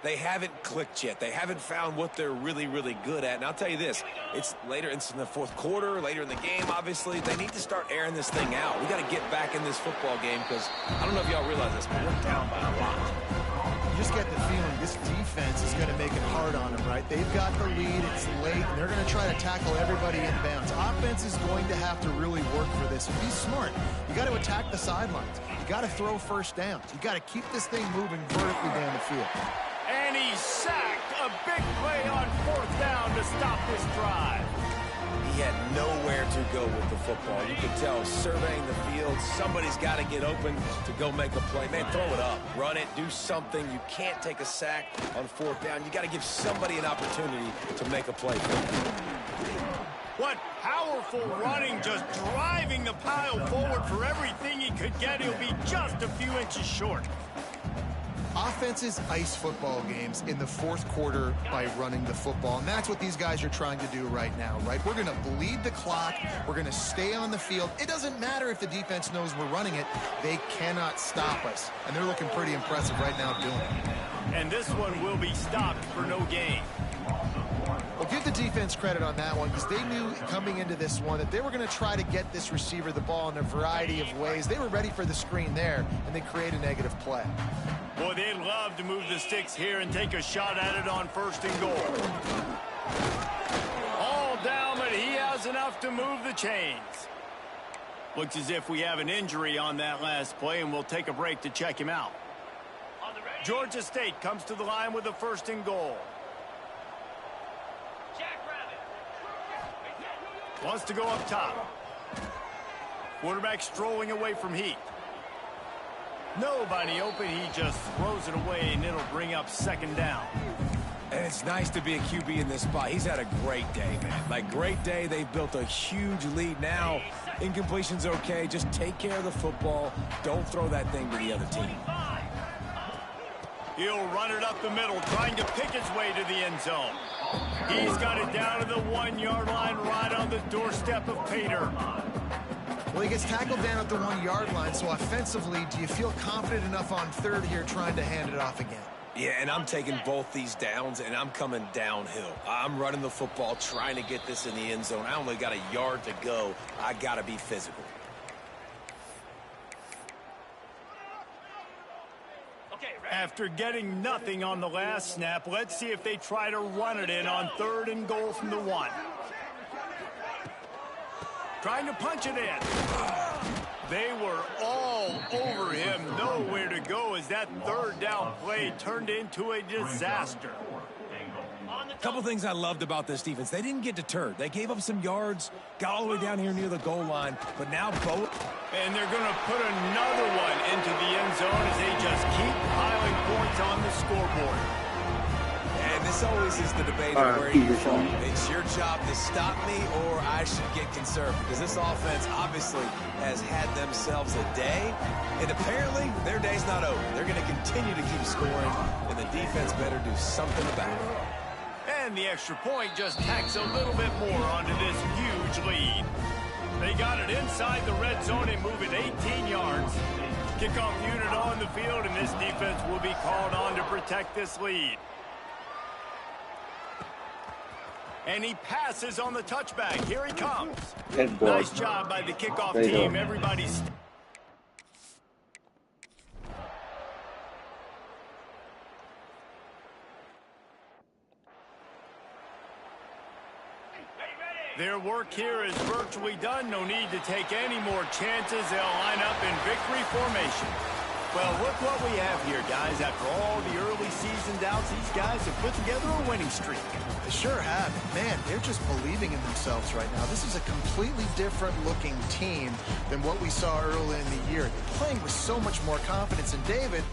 they haven't clicked yet. They haven't found what they're really, really good at. And I'll tell you this, it's later, it's in the 4th quarter, later in the game, obviously. They need to start airing this thing out. We got to get back in this football game because I don't know if y'all realize this, but we're down by a lot. just get the feeling this defense is going to make it hard on them, right? They've got the lead. It's late, and they're going to try to tackle everybody inbounds. Offense is going to have to really work for this. Be smart. You got to attack the sidelines. You got to throw first downs. You got to keep this thing moving vertically down the field. And he's sacked. A big play on 4th down to stop this drive. He had nowhere to go with the football. You can tell, surveying the field, somebody's got to get open to go make a play. Man, throw it up, run it, do something. You can't take a sack on 4th down. You got to give somebody an opportunity to make a play. What powerful running, just driving the pile forward for everything he could get. He'll be just a few inches short. Offenses ice football games in the 4th quarter by running the football, and that's what these guys are trying to do right now, right? We're going to bleed the clock. We're going to stay on the field. It doesn't matter if the defense knows we're running it. They cannot stop us, and they're looking pretty impressive right now doing it. And this one will be stopped for no gain. Well, give the defense credit on that one, because they knew coming into this one that they were going to try to get this receiver the ball in a variety of ways. They were ready for the screen there, and they create a negative play. Boy, they'd love to move the sticks here and take a shot at it on 1st and goal. All down, but he has enough to move the chains. Looks as if we have an injury on that last play, and we'll take a break to check him out. Georgia State comes to the line with a 1st and goal. Wants to go up top. Quarterback strolling away from Heat. Nobody open. He just throws it away, and it'll bring up 2nd down. And it's nice to be a QB in this spot. He's had a great day, man. Like, great day. They've built a huge lead. Now, incompletion's okay. Just take care of the football. Don't throw that thing to the other team. He'll run it up the middle, trying to pick his way to the end zone. He's got it down to the 1-yard line, right on the doorstep of Pater. Well, he gets tackled down at the 1-yard line, so offensively, do you feel confident enough on 3rd here trying to hand it off again? Yeah, and I'm taking both these downs, and I'm coming downhill. I'm running the football, trying to get this in the end zone. I only got a yard to go. I got to be physical. After getting nothing on the last snap, let's see if they try to run it in on 3rd and goal from the 1. Trying to punch it in. They were all over him. Nowhere to go as that 3rd down play turned into a disaster. A couple things I loved about this defense. They didn't get deterred. They gave up some yards, got all the way down here near the goal line, but now both. And they're going to put another one into the end zone as they just keep piling points on the scoreboard. And this always is the debate of where you fall. It's your job to stop me, or I should get concerned, because this offense obviously has had themselves a day, and apparently their day's not over. They're going to continue to keep scoring, and the defense better do something about it. And the extra point just tacks a little bit more onto this huge lead. They got it inside the red zone and move it 18 yards. Kickoff unit on the field, and this defense will be called on to protect this lead. And he passes on the touchback. Here he comes. Nice job by the kickoff team. Everybody's... Their work here is virtually done. No need to take any more chances. They'll line up in victory formation. Well, look what we have here, guys. After all the early season doubts, these guys have put together a winning streak. They sure have. Man, they're just believing in themselves right now. This is a completely different looking team than what we saw early in the year. They're playing with so much more confidence. And David...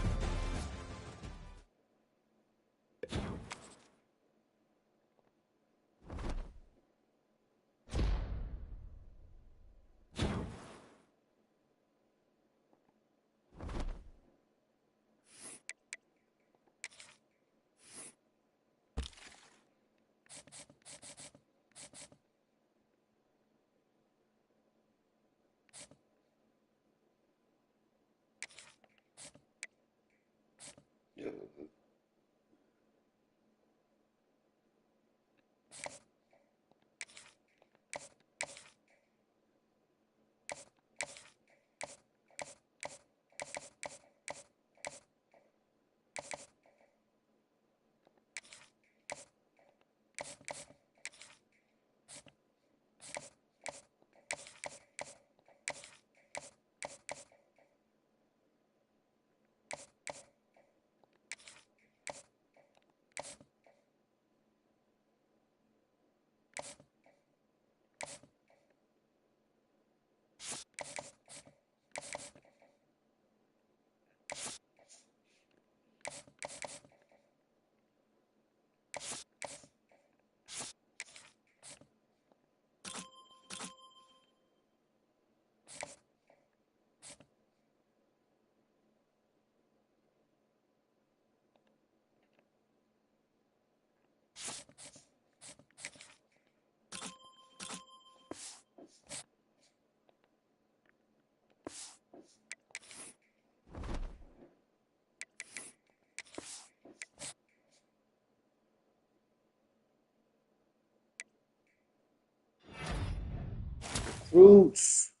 Fruits.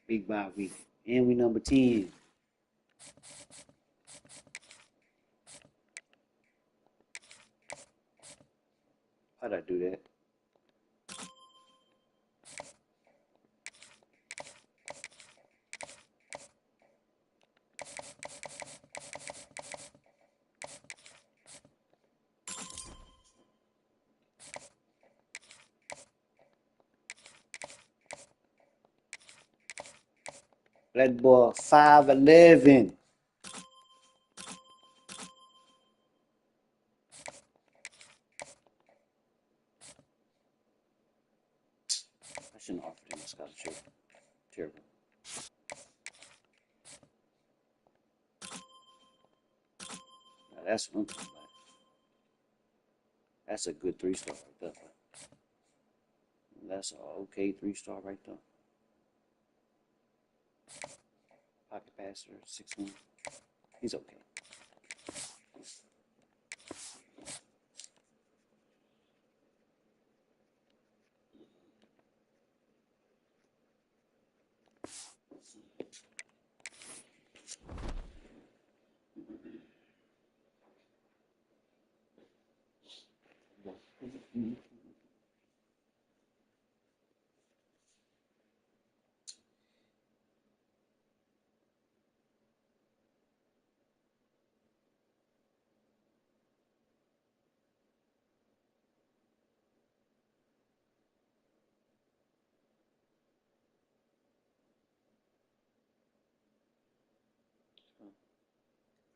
Big bye week. And we number 10. How'd I do that? That boy 5'11". I shouldn't offer him a scholarship. Terrible. Now that's what I'm talking about. That's a good 3-star right there. That's an okay 3-star right there. Pocket passer, 6'1". He's okay.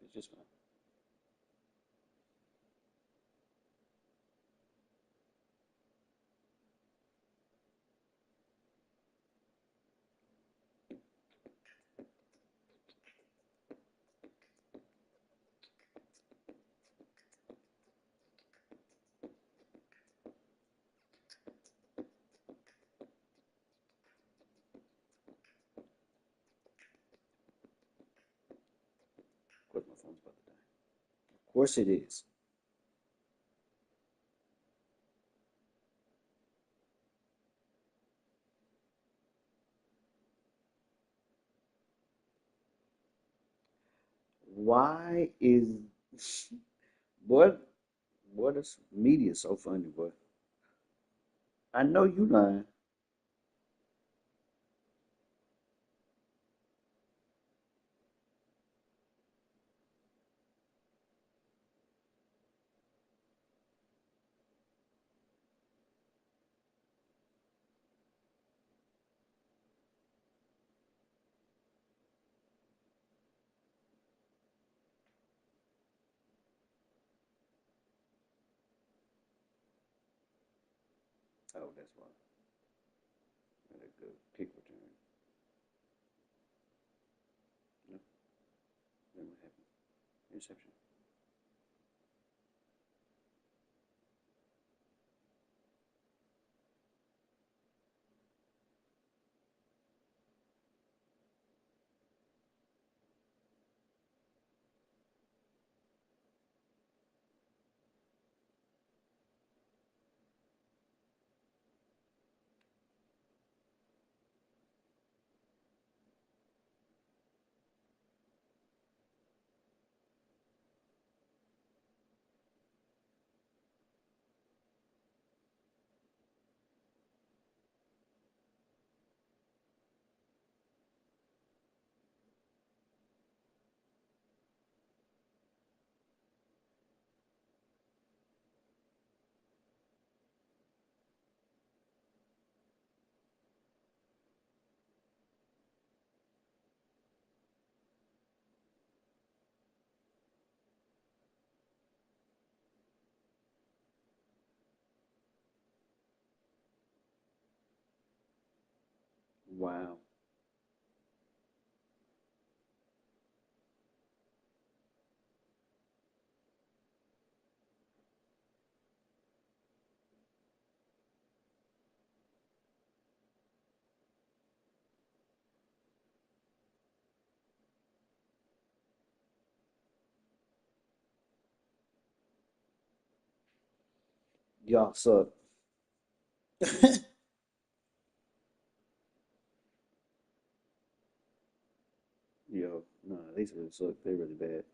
It's just fine. Of course, my phone's about to die. Of course it is. Why is what is media so funny, boy? I know you lying. Oh, that's why. What a good kick return. No, then what happened? Interception. Wow. Y'all suck. Yo, no, these really suck. They're really bad.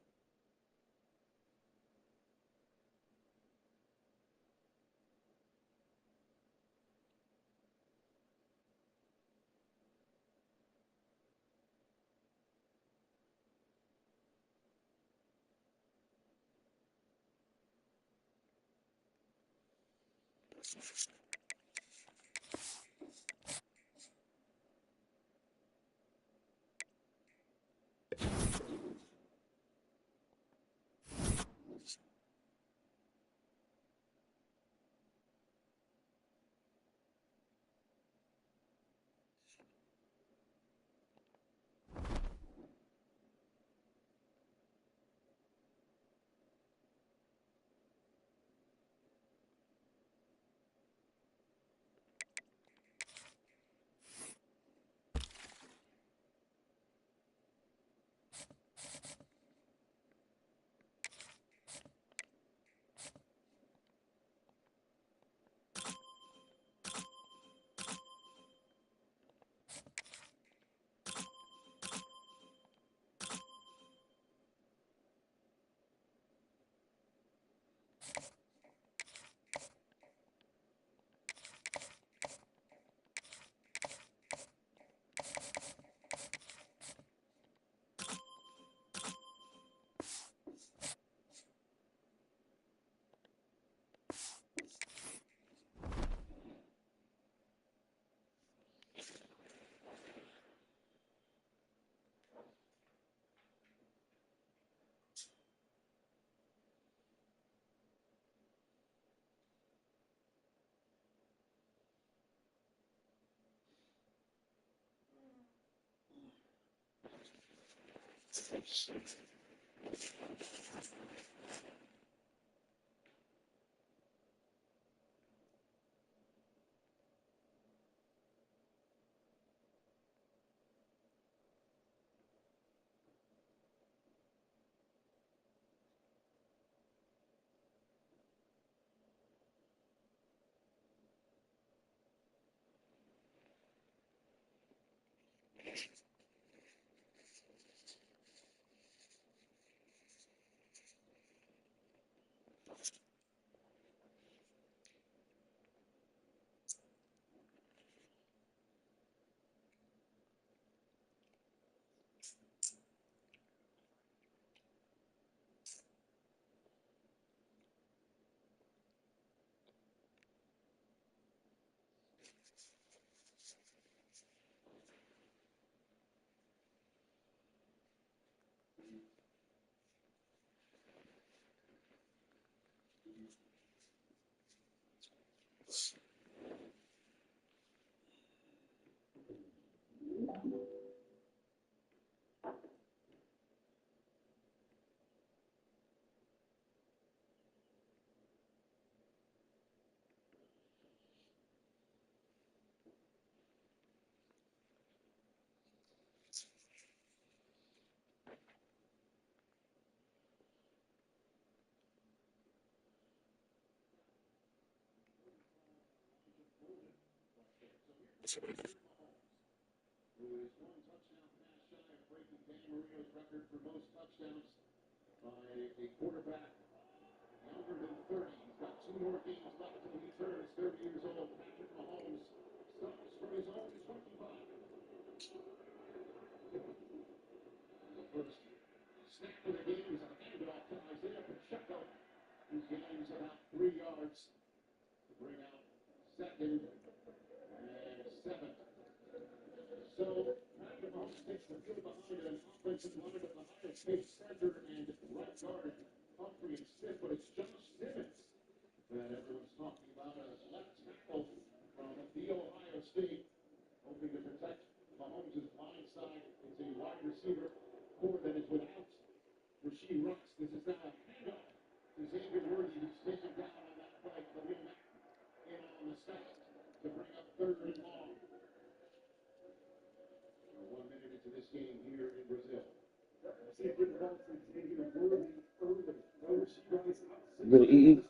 Good eat.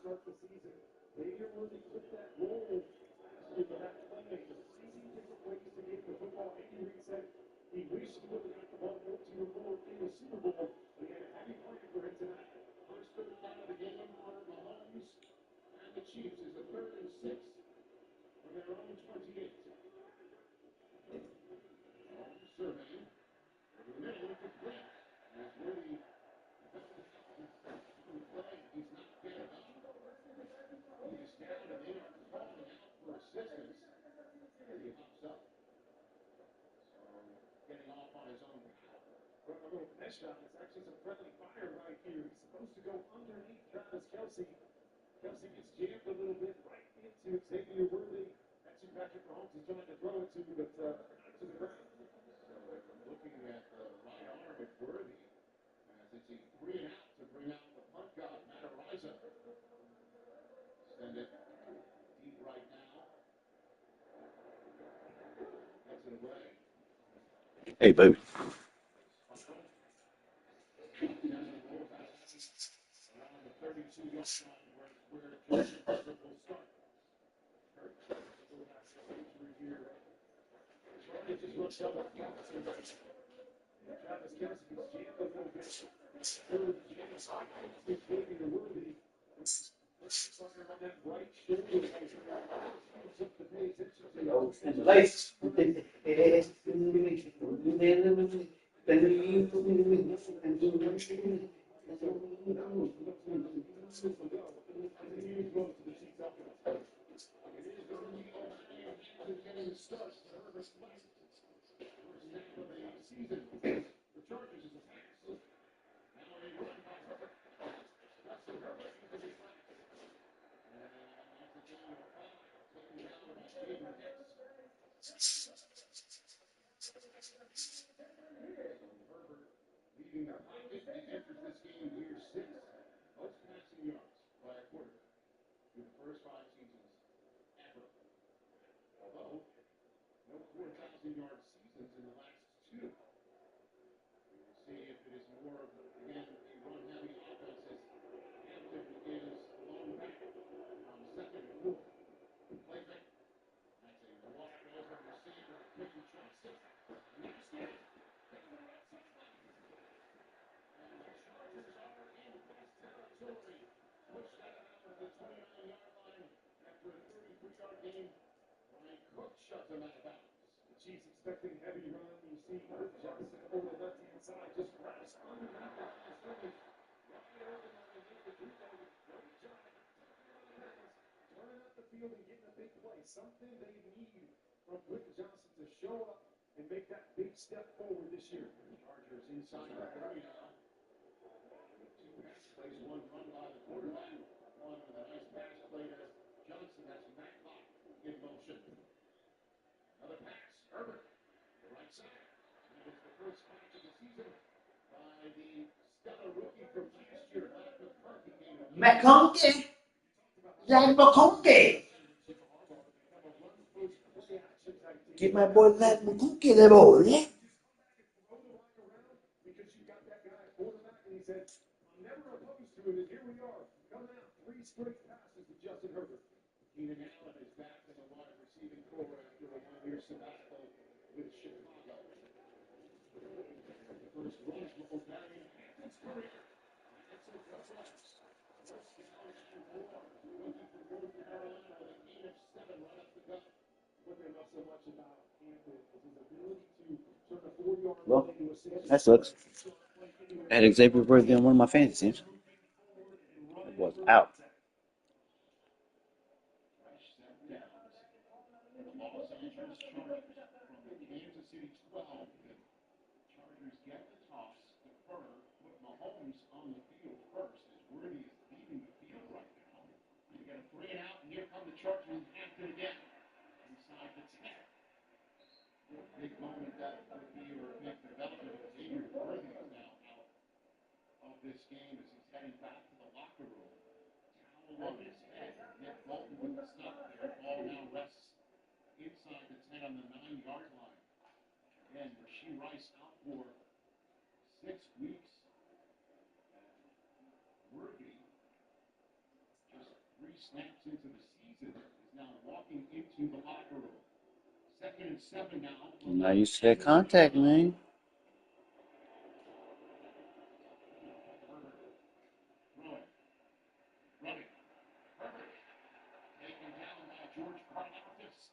shot. It's actually some friendly fire right here. He's supposed to go underneath Travis Kelce. Kelce gets jammed a little bit right into Xavier Worthy. That's who Patrick Mahomes is trying to throw it to, but to the ground. So looking at the right arm of Worthy, as it's a 3 and out to bring out the punt god, Matt Ariza. Send it deep right now. Gets it away. Hey, baby. Around the 32-yard line where Justin Herbert will start. Herbert will have some injury here. Charlie just looks up at Travis Kelce. Travis Kelce gets jammed a little bit. Third James Hopkins gets maybe the Worthy. Fire on that right shoulder. Up to pay attention to the Lights. leading the pocket and enters this game year 6. Most passing yards by a quarterback through the first 5 seasons ever. Although, no 4,000-yard seasons in the last 2. We will see if it is more of, again, a run-heavy offense as Hampton is alone back on 2nd and 4. Play fake. That's a wide open receiver. Quickly drops it. Nasty. Pushed that out of the 29-yard line after a 33-yard game. Ryan Cook shuts him out of bounds. The Chiefs expecting heavy run. You see Kirk Johnson over the left-hand side just wraps underneath the line of scrimmage. Right early on the game, the Great job turning up the field and getting a big play. Something they need from Kirk Johnson to show up and make that big step forward this year. Chargers inside the 30 now. Plays one run by the quarterback. One with a nice pass play to Johnson. That's Matt Locke in motion. Another pass. Herbert. The right side. And it's the first catch of the season by the stellar rookie from last year. McConkey. Jack McConkey. Get my boy Matt McConkey the ball, yeah? Because you got that guy at quarterback and he said, I'm never opposed to it, and here we are. Coming out 3 straight passes to Justin Herbert. Keenan Allen is back in the wide receiving core after a 1-year sabbatical with Chicago. The first run will vary in Hampton's career. That's a tough rush. First down and 4. Looking for North Carolina with a gain of 7 right off the gut. What they love so much about Hampton is his ability to turn a 40-yard run into a 6. That sucks. I had Xavier Worthy on one of my fantasy teams. It was out. Los Angeles Chargers from the Kansas City 12. Chargers get the toss, defer, put Mahomes on the field first as Worthy is leaving the field right now. They got a 3 and out, and here come the Chargers Hampton again. Inside the 10. Big moment that would be, or a big development of Xavier Worthy is now out of this game as he's heading back to the locker room. Towel on his head. Nick Bolton with the stop there. Ball now rests inside the 10 on the 9-yard line. Again, Rashee Rice out for 6 weeks. Worthy, just 3 snaps into the season, is now walking into the locker room. 2nd and 7 now. I'm not used to that contact, man. Running. Herbert. Taken down by George Karlaftis.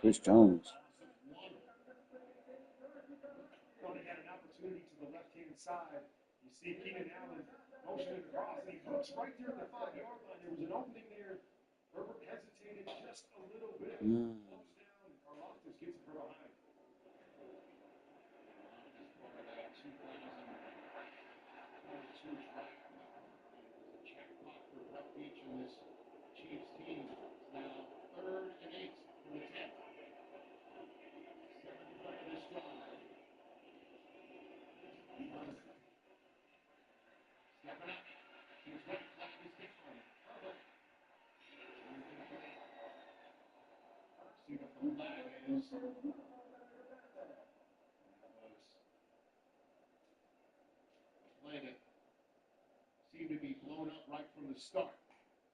Chris Jones. Thought he had an opportunity to the left-hand side. You see Keenan Allen motioning across, and he hooks right there at the 5-yard line. There was an opening there. Herbert hesitated just a little bit. Slows down. Karlaftis gets it from behind. Play that seemed to be blown up right from the start.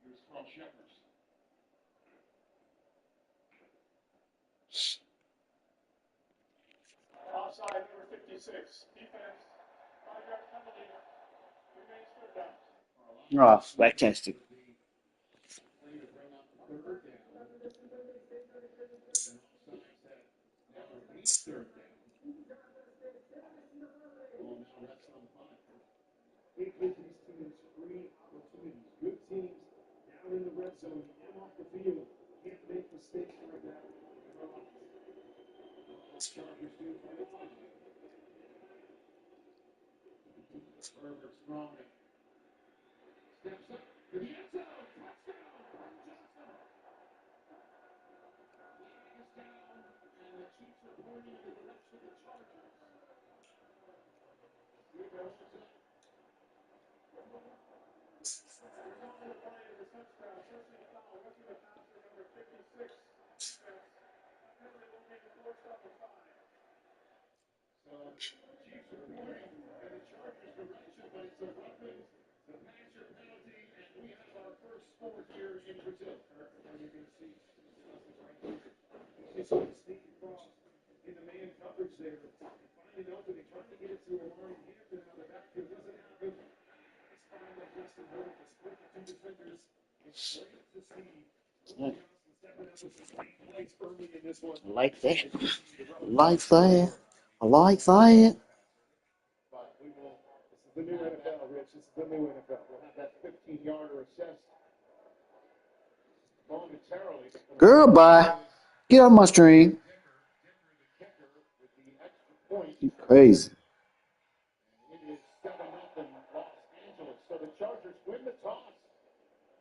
Here's Carl Shepard. Offside number 56. Defense. 5-yard penalty. Remains third down. Oh, fantastic. It gives these teams free opportunities. Good teams down in the red zone and off the field can't make mistakes like that. Chargers do for the fun. Herbert strong. Steps up to the end zone. Touchdown. Johnson. Flag is down, and the Chiefs are pointing in the direction of the Chargers. Here goes the touchdown. In the man coverage there, finding an opening, trying to get it to Amari Hampton out of the backfield, doesn't happen. It's finally Justin Herbert to split the two defenders. It's great to see Johnson stepping up with some big plays early in this one. I like that. I like that. I like that. But we will, this is the new NFL, Rich. This is the new NFL. We'll have that 15-yarder assessed momentarily. Girl, bye. Get off my stream. You crazy. It is 7-0 Los Angeles. So the Chargers win the toss.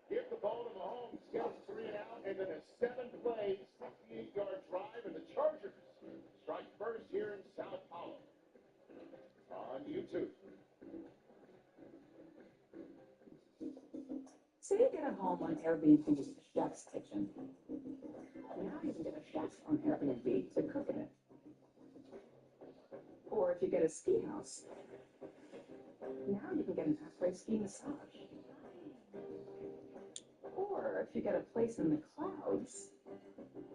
Give the ball to Mahomes. Gets 3 and out. And then a 7-play, 68-yard drive. And the Chargers strike first here in Sao Paulo. On YouTube. Say you get a home on Airbnb with a chef's kitchen. Now you can get a chef on Airbnb to cook in it. Or if you get a ski house, now you can get an après ski massage. Or if you get a place in the clouds,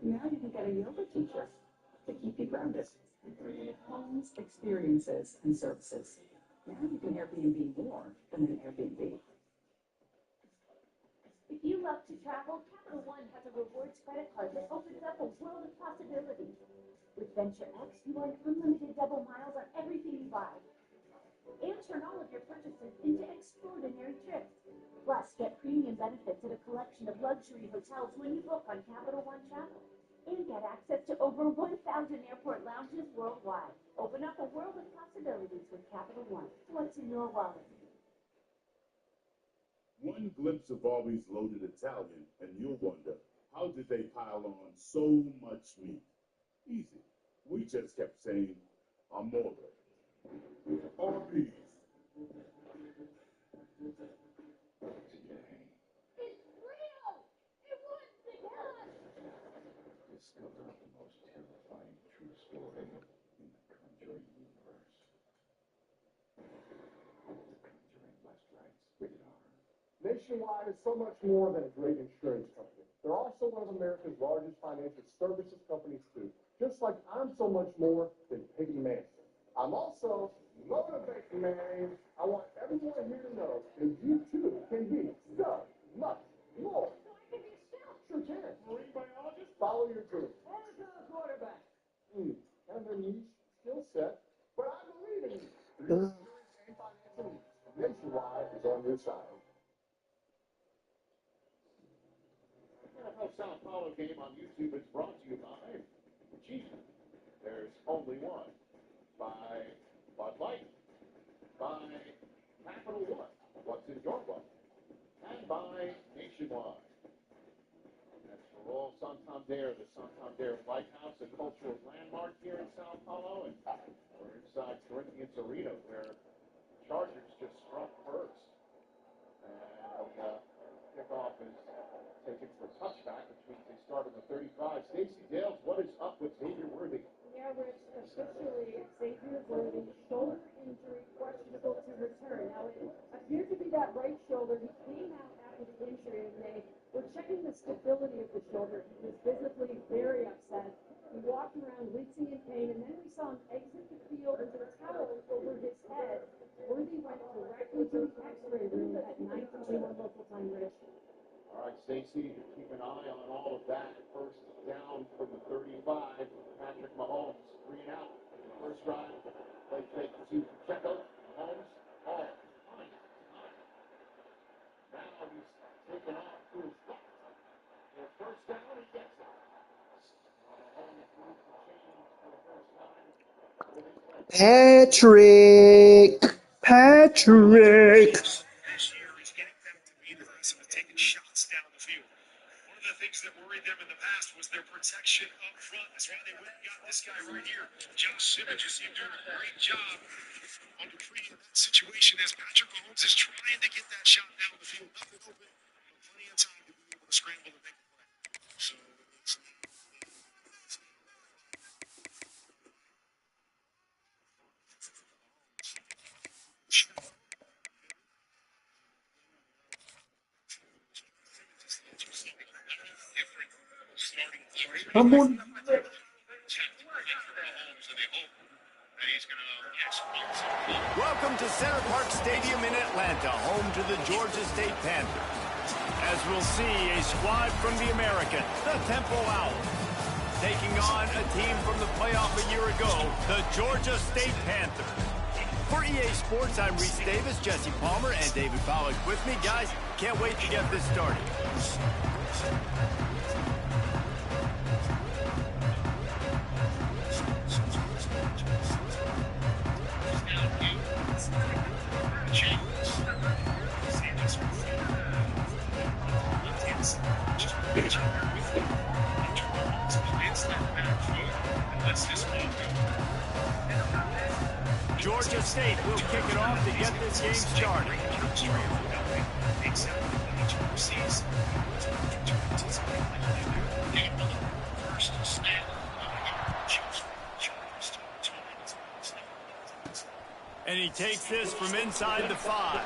now you can get a yoga teacher to keep you grounded. Homes, experiences, and services. Now you can Airbnb more than an Airbnb. If you love to travel, Capital One has a rewards credit card that opens up a world of possibilities. With Venture X, you earn unlimited double miles on everything you buy. And turn all of your purchases into extraordinary trips. Plus, get premium benefits at a collection of luxury hotels when you book on Capital One Travel. And get access to over 1,000 airport lounges worldwide. Open up a world of possibilities with Capital One. What's in your wallet? One glimpse of Barbie's loaded Italian, and you'll wonder, how did they pile on so much meat? Easy. We just kept saying, amore. Arby's. It's real! It was the gun! Discover the most terrifying true story in the Conjuring universe. The Conjuring Last Rites, rated R. Nationwide is so much more than a great insurance company. They're also one of America's largest financial services companies, too. Just like I'm so much more than Piggy Manson. I'm also motivating, man. I want everyone here to know that you, too, can be so much more. So I can be a scout. Sure can. Marine biologist? Follow your dream. NFL quarterback. And their niche skill set. But I believe in you. Your insurance and financial needs. Nationwide is on your side. NFL Sao Paulo game on YouTube is brought to you by Chief. There's only one. By Bud Light. By Capital One. What's in your wallet? And by Nationwide. That's for all Santander, the Santander Lighthouse, a cultural landmark here in Sao Paulo. And we're inside Corinthians Arena, where Chargers just struck first. And kickoff is taken for touchback, which means they start at the 35. Stacey Dales, what is up with Xavier saw him exit the field with a towel over his head. Worthy went directly to the X-ray room at 9:21 local time, Rich. All right, Stacey, keep an eye on all of that. First down from the 35. Patrick Mahomes, 3 and out. First drive, play fake to Pacheco. Mahomes, all. Now he's taken off to his left. And first down, he gets it. Mahomes moves the chains for the first time. Patrick. This year is getting them to be aggressive and taking shots down the field. One of the things that worried them in the past was their protection up front. That's why they went and got this guy right here. Josh Simmons, you see him doing a great job on creating that situation as Patrick Mahomes is trying to get that shot down the field. Nothing open, but plenty of time to be able to scramble and make a play. So it's Come on. Welcome to Center Park Stadium in Atlanta, home to the Georgia State Panthers. As we'll see, a squad from the American, the Temple Owls, taking on a team from the playoff a year ago, the Georgia State Panthers. For EA Sports, I'm Reese Davis, Jesse Palmer, and David Pollack with me. Guys, can't wait to get this started. Georgia State will kick it off to get this game started. And he takes this from inside the 5.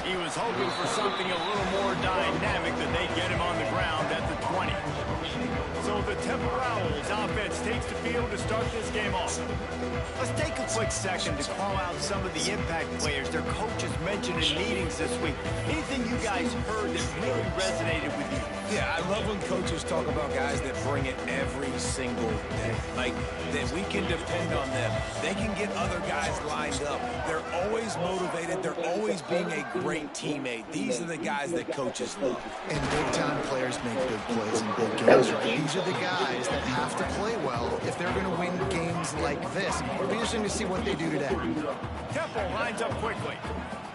He was hoping for something a little more dynamic that they get him on the ground at the 20. So the Temple Owls offense takes the field to start this game off. Let's take a quick second to call out some of the impact players their coaches mentioned in meetings this week. Anything you guys heard that really resonated with you? Yeah, I love when coaches talk about guys that bring it every single day. Like, that we can depend on them. They can get other guys lined up. They're always motivated. They're always being a great teammate. These are the guys that coaches love. And big-time players make big plays in big games, right? These are the guys that have to play well if they're going to win games like this. It'll be interesting to see what they do today. Temple lines up quickly.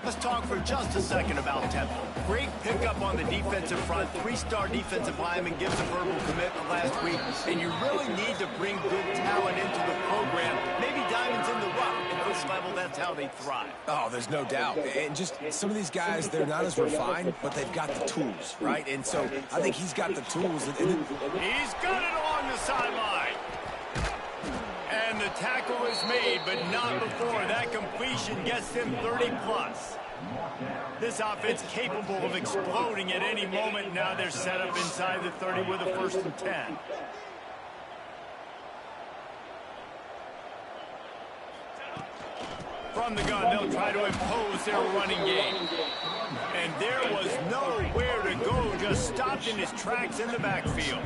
Let's talk for just a second about Temple. Great pickup on the defensive front. 3-star defensive lineman gives a verbal commitment last week. And you really need to bring good talent into the program. Maybe diamonds in the rough. At this level, that's how they thrive. Oh, there's no doubt. And just some of these guys, they're not as refined, but they've got the tools, right? And so I think he's got the tools. He's got it along the sideline. And the tackle is made, but not before that completion gets him 30-plus. This offense capable of exploding at any moment. Now they're set up inside the 30 with a 1st and 10. From the gun, they'll try to impose their running game. And there was nowhere to go, just stopped in his tracks in the backfield.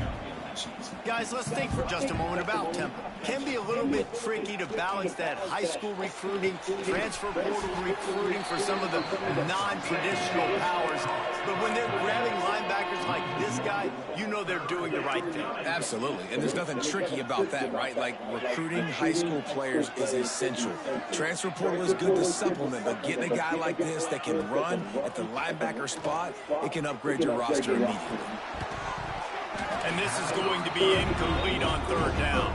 Guys, let's think for just a moment about Temple. Can be a little bit tricky to balance that high school recruiting, transfer portal recruiting for some of the non-traditional powers. But when they're grabbing linebackers like this guy, you know they're doing the right thing. Absolutely. And there's nothing tricky about that, right? Like, recruiting high school players is essential. Transfer portal is good to supplement, but getting a guy like this that can run at the linebacker spot, it can upgrade your roster immediately. And this is going to be incomplete on 3rd down.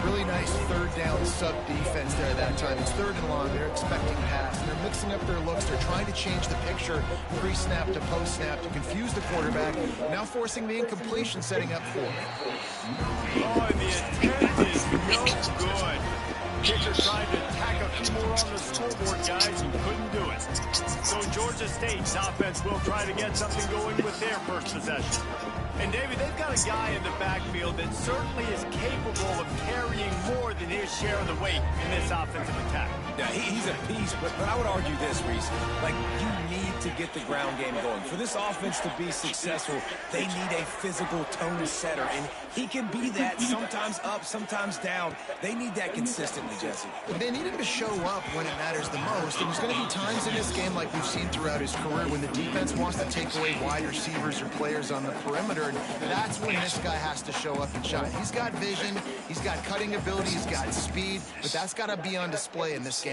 Really nice 3rd down sub-defense there that time. It's 3rd and long. They're expecting pass. They're mixing up their looks. They're trying to change the picture pre-snap to post-snap to confuse the quarterback. Now forcing the incompletion, setting up for it. Oh, and the attempt is no good. Kicker tried to tack a few more on the scoreboard, guys, and couldn't do it. So Georgia State's offense will try to get something going with their first possession. And, David, they've got a guy in the backfield that certainly is capable of carrying more than his share of the weight in this offensive attack. Yeah, he's a piece, but I would argue this, Reese. Like, you need to get the ground game going. For this offense to be successful, they need a physical tone setter, and he can be that, sometimes up, sometimes down. They need that consistently, Jesse. They need him to show up when it matters the most, and there's going to be times in this game like we've seen throughout his career when the defense wants to take away wide receivers or players on the perimeter, and that's when this guy has to show up and shine. He's got vision, he's got cutting ability, he's got speed, but that's got to be on display in this game.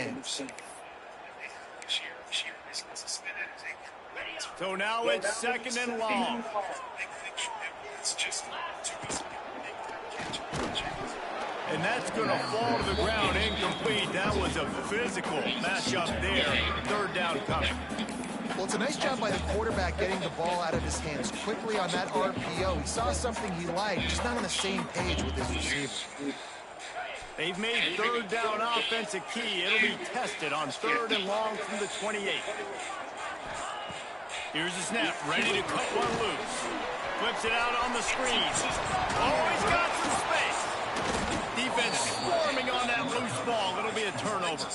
So now it's 2nd and long. And that's going to fall to the ground incomplete. That was a physical matchup there. 3rd down coming. Well, it's a nice job by the quarterback getting the ball out of his hands quickly on that RPO. He saw something he liked, just not on the same page with his receiver. They've made 3rd down offense a key. It'll be tested on 3rd and long from the 28. Here's the snap, ready to cut one loose. Flips it out on the screen. Oh, he's got some space. Defense swarming on that loose ball. It'll be a turnover.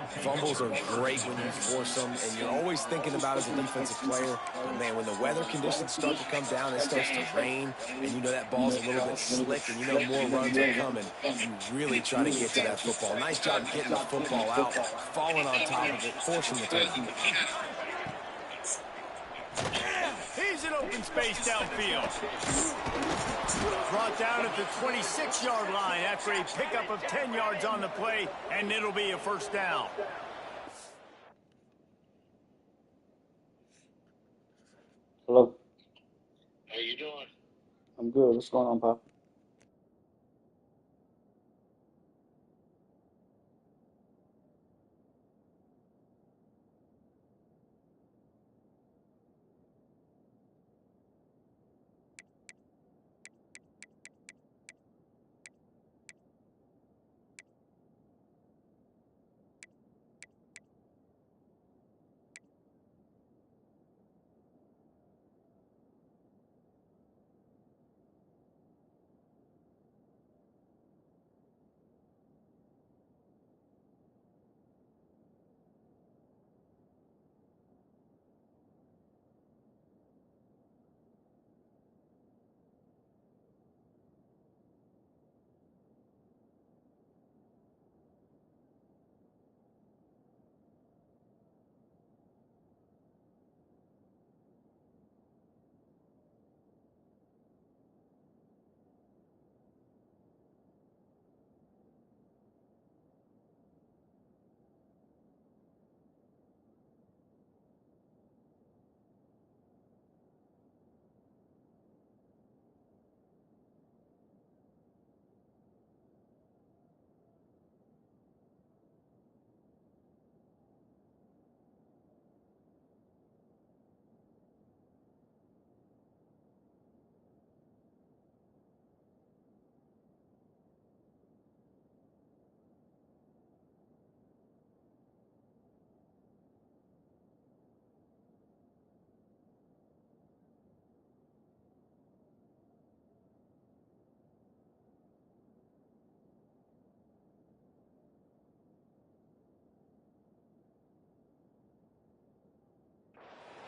Fumbles are great when you force them, and you're always thinking about as a defensive player, man, when the weather conditions start to come down, it starts to rain, and you know that ball's a little bit slick, and you know more runs are coming, you really try to get to that football. Nice job getting the football out, falling on top of it, forcing the turnover. He's in open space downfield. Brought down at the 26-yard line after a pickup of 10 yards on the play, and it'll be a 1st down. Hello. How you doing? I'm good. What's going on, Pop?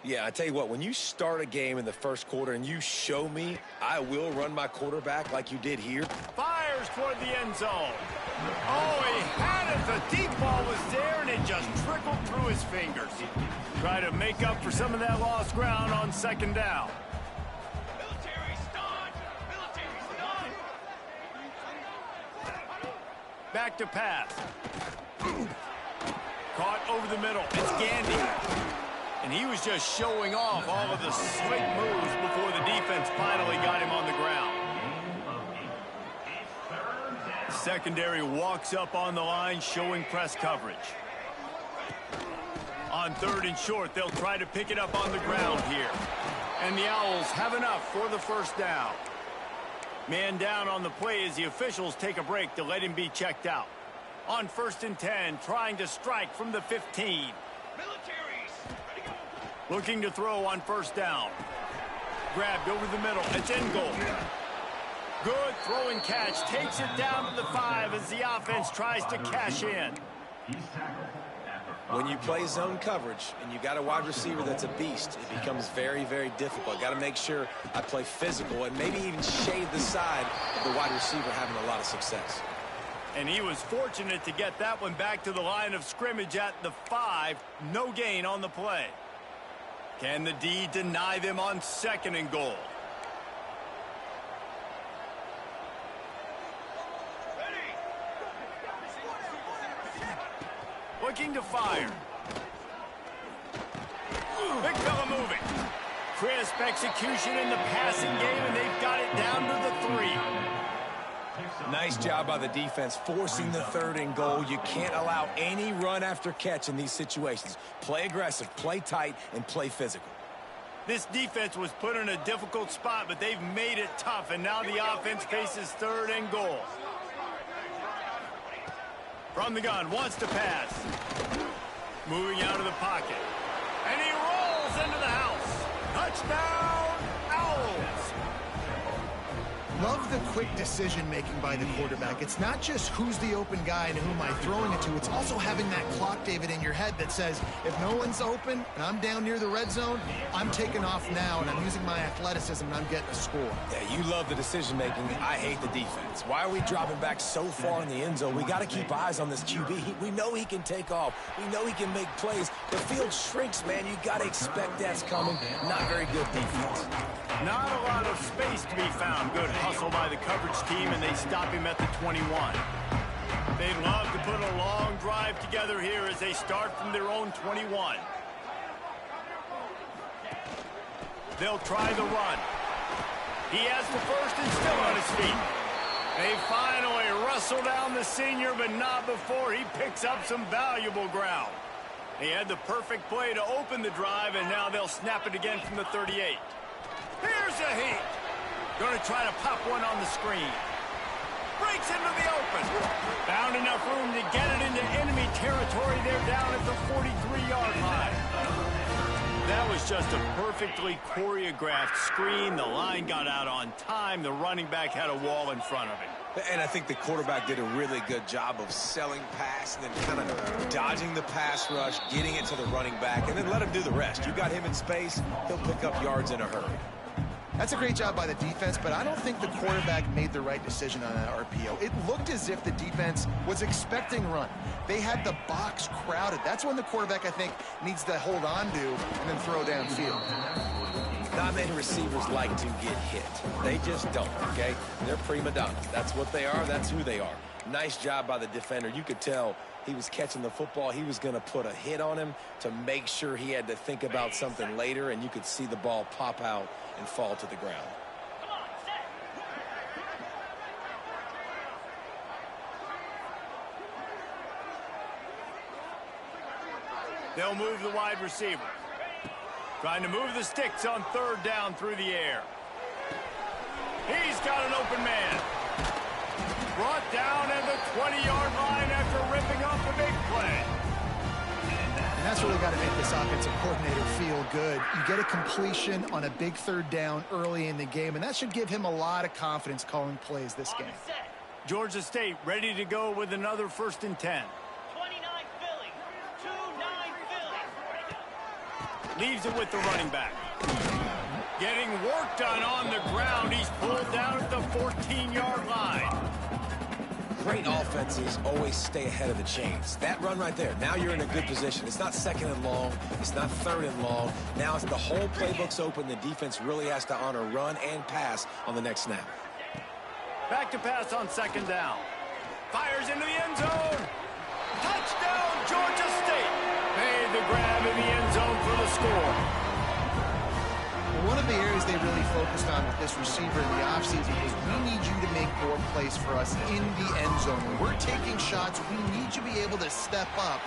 Yeah, I tell you what, when you start a game in the 1st quarter and you show me, I will run my quarterback like you did here. Fires toward the end zone. Oh, he had it. The deep ball was there, and it just trickled through his fingers. Try to make up for some of that lost ground on 2nd down. Back to pass. Caught over the middle. It's Gandy. And he was just showing off all of the slick moves before the defense finally got him on the ground. Secondary walks up on the line, showing press coverage. On 3rd and short, they'll try to pick it up on the ground here. And the Owls have enough for the 1st down. Man down on the play as the officials take a break to let him be checked out. On 1st and 10, trying to strike from the 15. Looking to throw on 1st down. grabbed over the middle. It's in goal. Good throw and catch. Takes it down to the 5 as the offense tries to cash in. When you play zone coverage and you got a wide receiver that's a beast, it becomes very, very difficult. Got to make sure I play physical and maybe even shade the side of the wide receiver having a lot of success. And he was fortunate to get that one back to the line of scrimmage at the 5. No gain on the play. Can the D deny them on 2nd and goal? Looking to fire. Big fella moving. Crisp execution in the passing game, and they've got it down to the 3. Nice job by the defense forcing the 3rd and goal. You can't allow any run after catch in these situations. Play aggressive, play tight, and play physical. This defense was put in a difficult spot, but they've made it tough, and now the offense faces 3rd and goal. From the gun, wants to pass. Moving out of the pocket. And he rolls into the house. Touchdown, Owls. Love the quick decision-making by the quarterback. It's not just who's the open guy and who am I throwing it to. It's also having that clock, David, in your head that says, if no one's open and I'm down near the red zone, I'm taking off now and I'm using my athleticism and I'm getting a score. Yeah, you love the decision-making. I hate the defense. Why are we dropping back so far in the end zone? We got to keep eyes on this QB. We know he can take off. We know he can make plays. The field shrinks, man. You got to expect that's coming. Not very good defense. Not a lot of space to be found. Good hustle by the coverage team, and they stop him at the 21. They'd love to put a long drive together here as they start from their own 21. They'll try the run. He has the 1st and still on his feet. They finally wrestle down the senior, but not before he picks up some valuable ground. He had the perfect play to open the drive, and now they'll snap it again from the 38. Here's a heat. Going to try to pop one on the screen. Breaks into the open. Found enough room to get it into enemy territory. They're down at the 43-yard line. That was just a perfectly choreographed screen. The line got out on time. The running back had a wall in front of him. And I think the quarterback did a really good job of selling pass and then kind of dodging the pass rush, getting it to the running back, and then let him do the rest. You got him in space, he'll pick up yards in a hurry. That's a great job by the defense, but I don't think the quarterback made the right decision on that RPO. It looked as if the defense was expecting run. They had the box crowded. That's when the quarterback, I think, needs to hold on to and then throw downfield. Not many receivers like to get hit. They just don't, okay? They're prima donnas. That's what they are. That's who they are. Nice job by the defender. You could tell he was catching the football. He was going to put a hit on him to make sure he had to think about something later, and you could see the ball pop out and fall to the ground. They'll move the wide receiver. Trying to move the sticks on 3rd down through the air. He's got an open man. Brought down at the 20-yard line after ripping off a big play. And that's really got to make this offensive coordinator feel good. You get a completion on a big 3rd down early in the game, and that should give him a lot of confidence calling plays this game. Georgia State ready to go with another 1st and 10. 29 Philly. 2-9 Philly. Leaves it with the running back. Getting work done on the ground. He's pulled down at the 14-yard line. Great offenses always stay ahead of the chains. That run right there, now you're in a good position. It's not 2nd and long. It's not 3rd and long. Now it's the whole playbook's open. The defense really has to honor run and pass on the next snap. Back to pass on 2nd down. Fires into the end zone. Touchdown, Georgia State. Made the grab in the end zone for the score. One of the areas they really focused on with this receiver in the offseason was we need you to make more plays for us in the end zone. When we're taking shots, we need you to be able to step up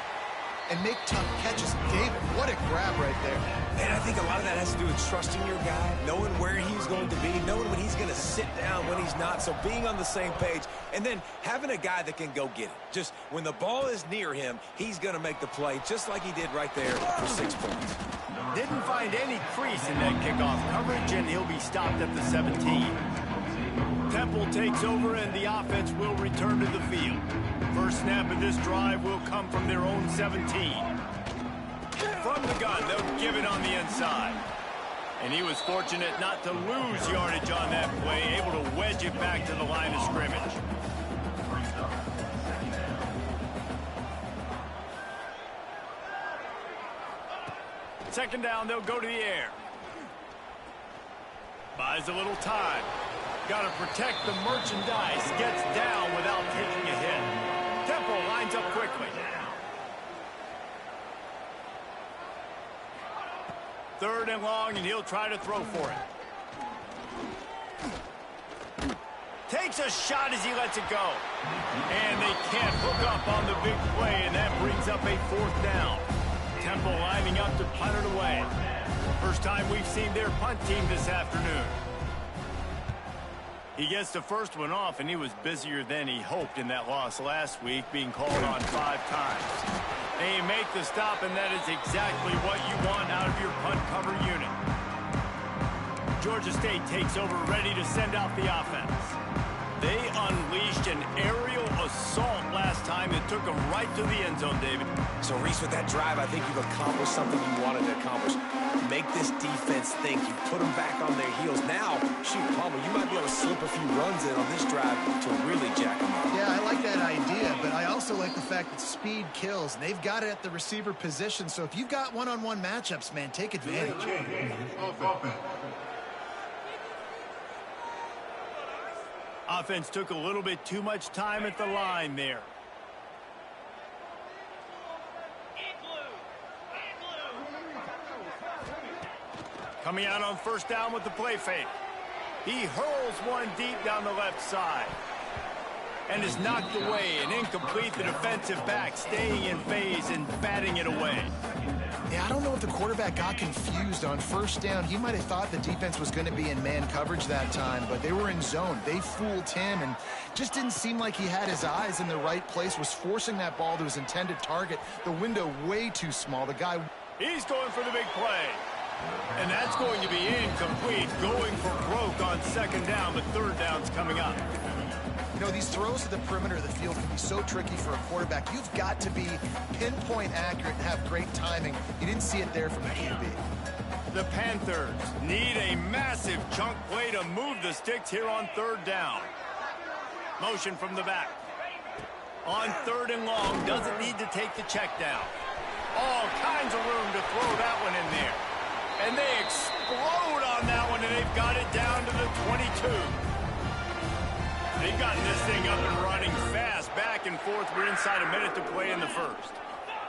and make tough catches. David, what a grab right there. And I think a lot of that has to do with trusting your guy, knowing where he's going to be, knowing when he's going to sit down, when he's not. So being on the same page, and then having a guy that can go get it. Just when the ball is near him, he's going to make the play, just like he did right there for 6 points. Didn't find any crease in that kickoff coverage, and he'll be stopped at the 17. Temple takes over, and the offense will return to the field. First snap of this drive will come from their own 17. From the gun, they'll give it on the inside. And he was fortunate not to lose yardage on that play, able to wedge it back to the line of scrimmage. Second down, they'll go to the air. Buys a little time. Got to protect the merchandise. Gets down without taking a hit. Temple lines up quickly. Third and long, and he'll try to throw for it. Takes a shot as he lets it go. And they can't hook up on the big play, and that brings up a fourth down. Temple lining up to punt it away. First time we've seen their punt team this afternoon. He gets the first one off, and he was busier than he hoped in that loss last week, being called on 5 times. They make the stop, and that is exactly what you want out of your punt cover unit. Georgia State takes over, ready to send out the offense. They unleashed an aerial assault last time that took them right to the end zone, David. So, Reese, with that drive, I think you've accomplished something you wanted to accomplish. Make this defense think. You put them back on their heels. Now, shoot, Palmer, you might be able to slip a few runs in on this drive to really jack them up. Yeah, I like that idea, but I also like the fact that speed kills. They've got it at the receiver position, so if you've got one-on-one matchups, man, take advantage. Offense took a little bit too much time at the line there. Coming out on first down with the play fake. He hurls one deep down the left side. And is knocked away and incomplete. The defensive back staying in phase and batting it away. Yeah, I don't know if the quarterback got confused on first down. He might have thought the defense was going to be in man coverage that time, but they were in zone. They fooled him and just didn't seem like he had his eyes in the right place, was forcing that ball to his intended target. The window way too small. The guy... He's going for the big play. And that's going to be incomplete. Going for broke on second down, but third down's coming up. You know, these throws to the perimeter of the field can be so tricky for a quarterback. You've got to be pinpoint accurate and have great timing. You didn't see it there from the QB. The Panthers need a massive chunk play to move the sticks here on third down. Motion from the back. On third and long, doesn't need to take the check down. All kinds of room to throw that one in there. And they explode on that one, and they've got it down to the 22. They've gotten this thing up and running fast, back and forth. We're inside a minute to play in the first.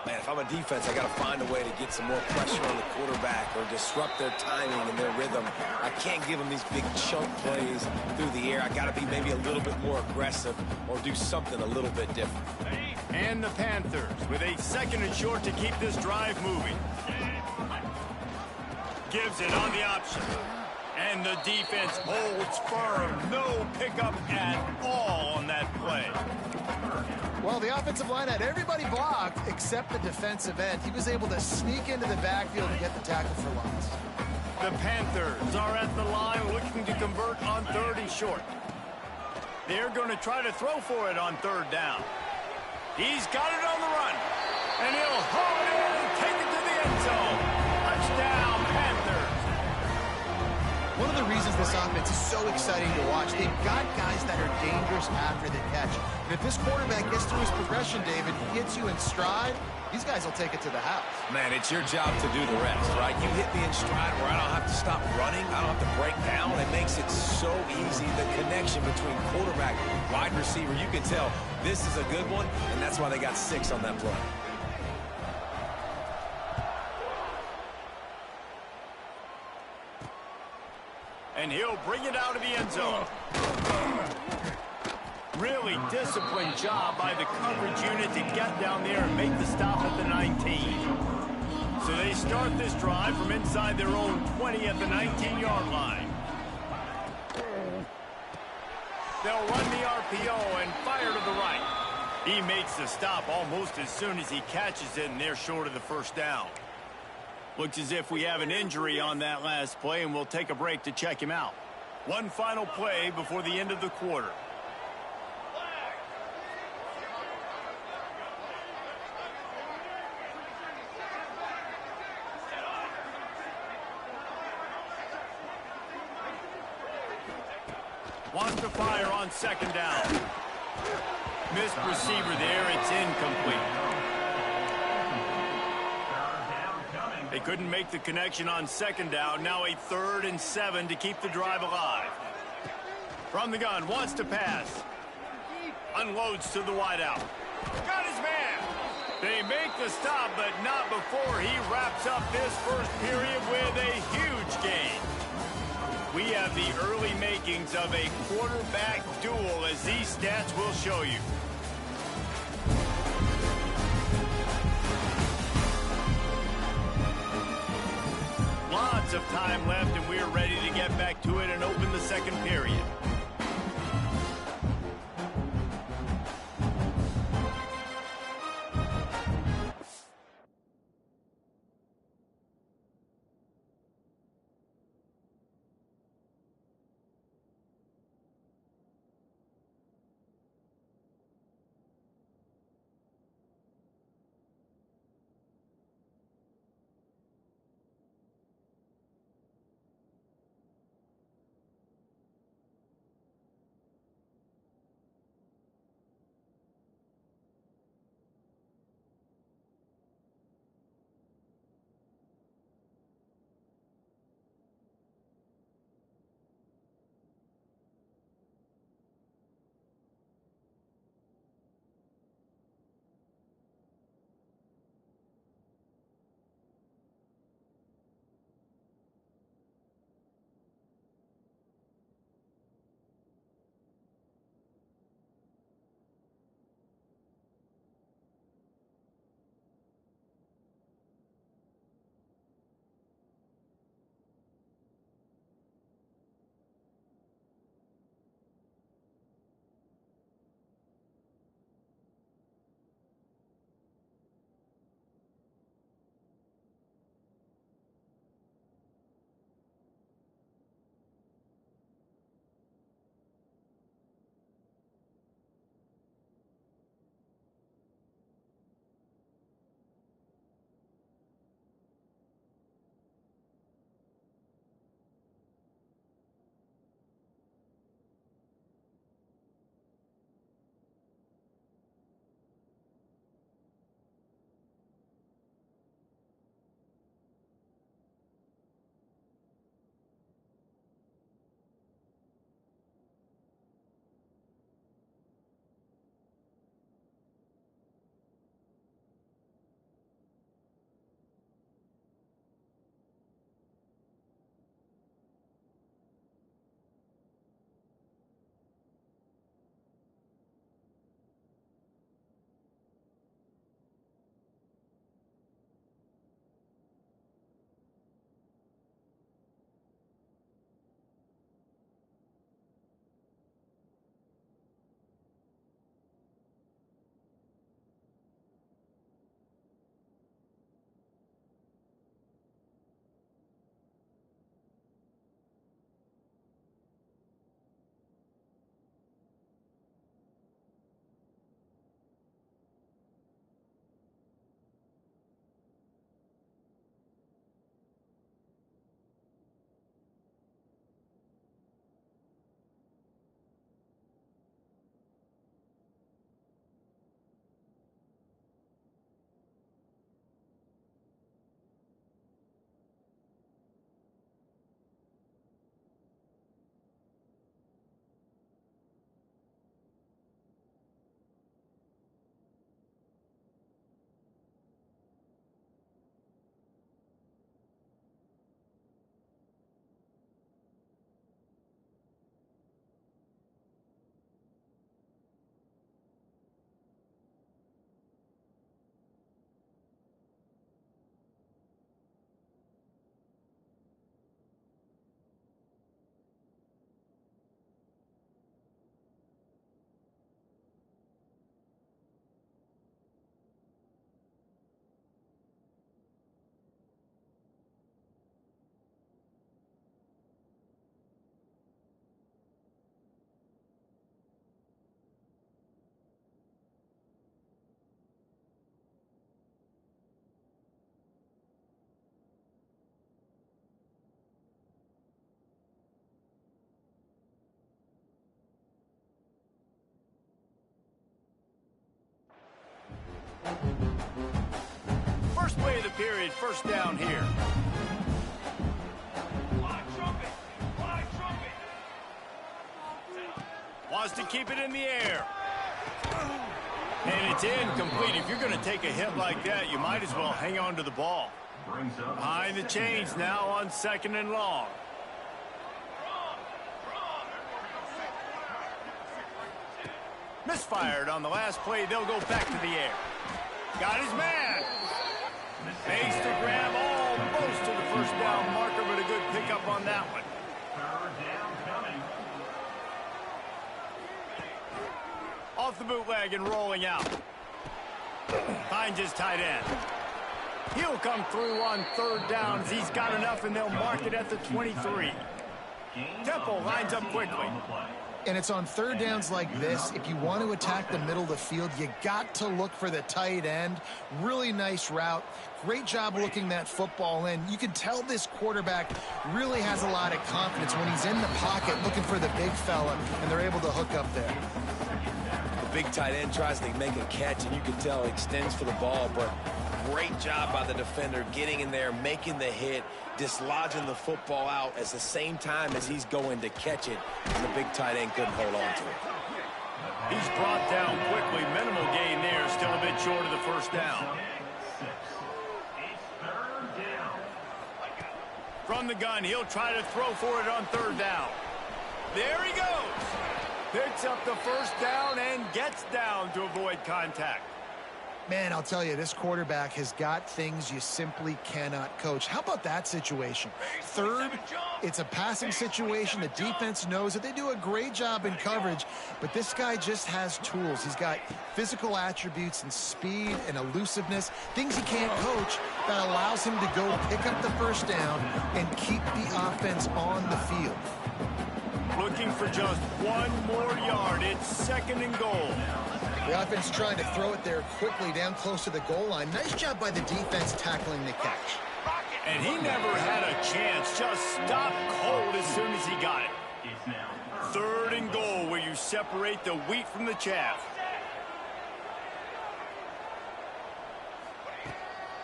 Man, if I'm a defense, I got to find a way to get some more pressure on the quarterback or disrupt their timing and their rhythm. I can't give them these big chunk plays through the air. I got to be maybe a little bit more aggressive or do something a little bit different. And the Panthers with a second and short to keep this drive moving. Gives it on the option. And the defense holds firm. No pickup at all on that play. Well, the offensive line had everybody blocked except the defensive end. He was able to sneak into the backfield and get the tackle for loss. The Panthers are at the line looking to convert on third and short. They're going to try to throw for it on third down. He's got it on the run. And he'll haul it in and take it to the end zone. Touchdown, Panthers. One of the reasons this offense is so exciting to watch, they've got guys that are dangerous after the catch. And if this quarterback gets through his progression, David, he hits you in stride, these guys will take it to the house. Man, it's your job to do the rest, right? You hit me in stride where I don't have to stop running. I don't have to break down. It makes it so easy. The connection between quarterback and wide receiver, you can tell this is a good one, and that's why they got 6 on that play. And he'll bring it out of the end zone. Really disciplined job by the coverage unit to get down there and make the stop at the 19. So they start this drive from inside their own 20 at the 19-yard line. They'll run the RPO and fire to the right. He makes the stop almost as soon as he catches it, and they're short of the first down. Looks as if we have an injury on that last play, and we'll take a break to check him out. One final play before the end of the quarter. Wants to fire on second down. Missed receiver there. It's incomplete. They couldn't make the connection on second down. Now a 3rd and 7 to keep the drive alive. From the gun, wants to pass. Unloads to the wideout. Got his man. They make the stop, but not before he wraps up this first period with a huge gain. We have the early makings of a quarterback duel, as these stats will show you. Lots of time left, and we're ready to get back to it and open the second period. First play of the period, first down here. Wants to keep it in the air. And it's incomplete. If you're going to take a hit like that, you might as well hang on to the ball. Behind the chains now on 2nd and long. Misfired on the last play. They'll go back to the air. Got his man. Makes the grab almost to the first down marker, but a good pickup on that one. Off the bootleg and rolling out. Finds his tight end. He'll come through on 3rd downs. He's got enough, and they'll mark it at the 23. Temple lines up quickly. And it's on 3rd downs like this. If you want to attack the middle of the field, you got to look for the tight end. Really nice route. Great job looking that football in. You can tell this quarterback really has a lot of confidence when he's in the pocket looking for the big fella, and they're able to hook up there. The big tight end tries to make a catch, and you can tell he extends for the ball, but great job by the defender getting in there, making the hit, dislodging the football out at the same time as he's going to catch it, and the big tight end couldn't hold on to it. He's brought down quickly. Minimal gain there, still a bit short of the first down. From the gun, he'll try to throw for it on 3rd down. There he goes. Picks up the first down and gets down to avoid contact. Man, I'll tell you, this quarterback has got things you simply cannot coach. How about that situation? 3rd, it's a passing situation. The defense knows that they do a great job in coverage, but this guy just has tools. He's got physical attributes and speed and elusiveness, things he can't coach, that allows him to go pick up the first down and keep the offense on the field. Looking for just 1 more yard. It's 2nd and goal. The offense trying to throw it there quickly down close to the goal line. Nice job by the defense tackling the catch. And he never had a chance. Just stopped cold as soon as he got it. 3rd and goal, where you separate the wheat from the chaff.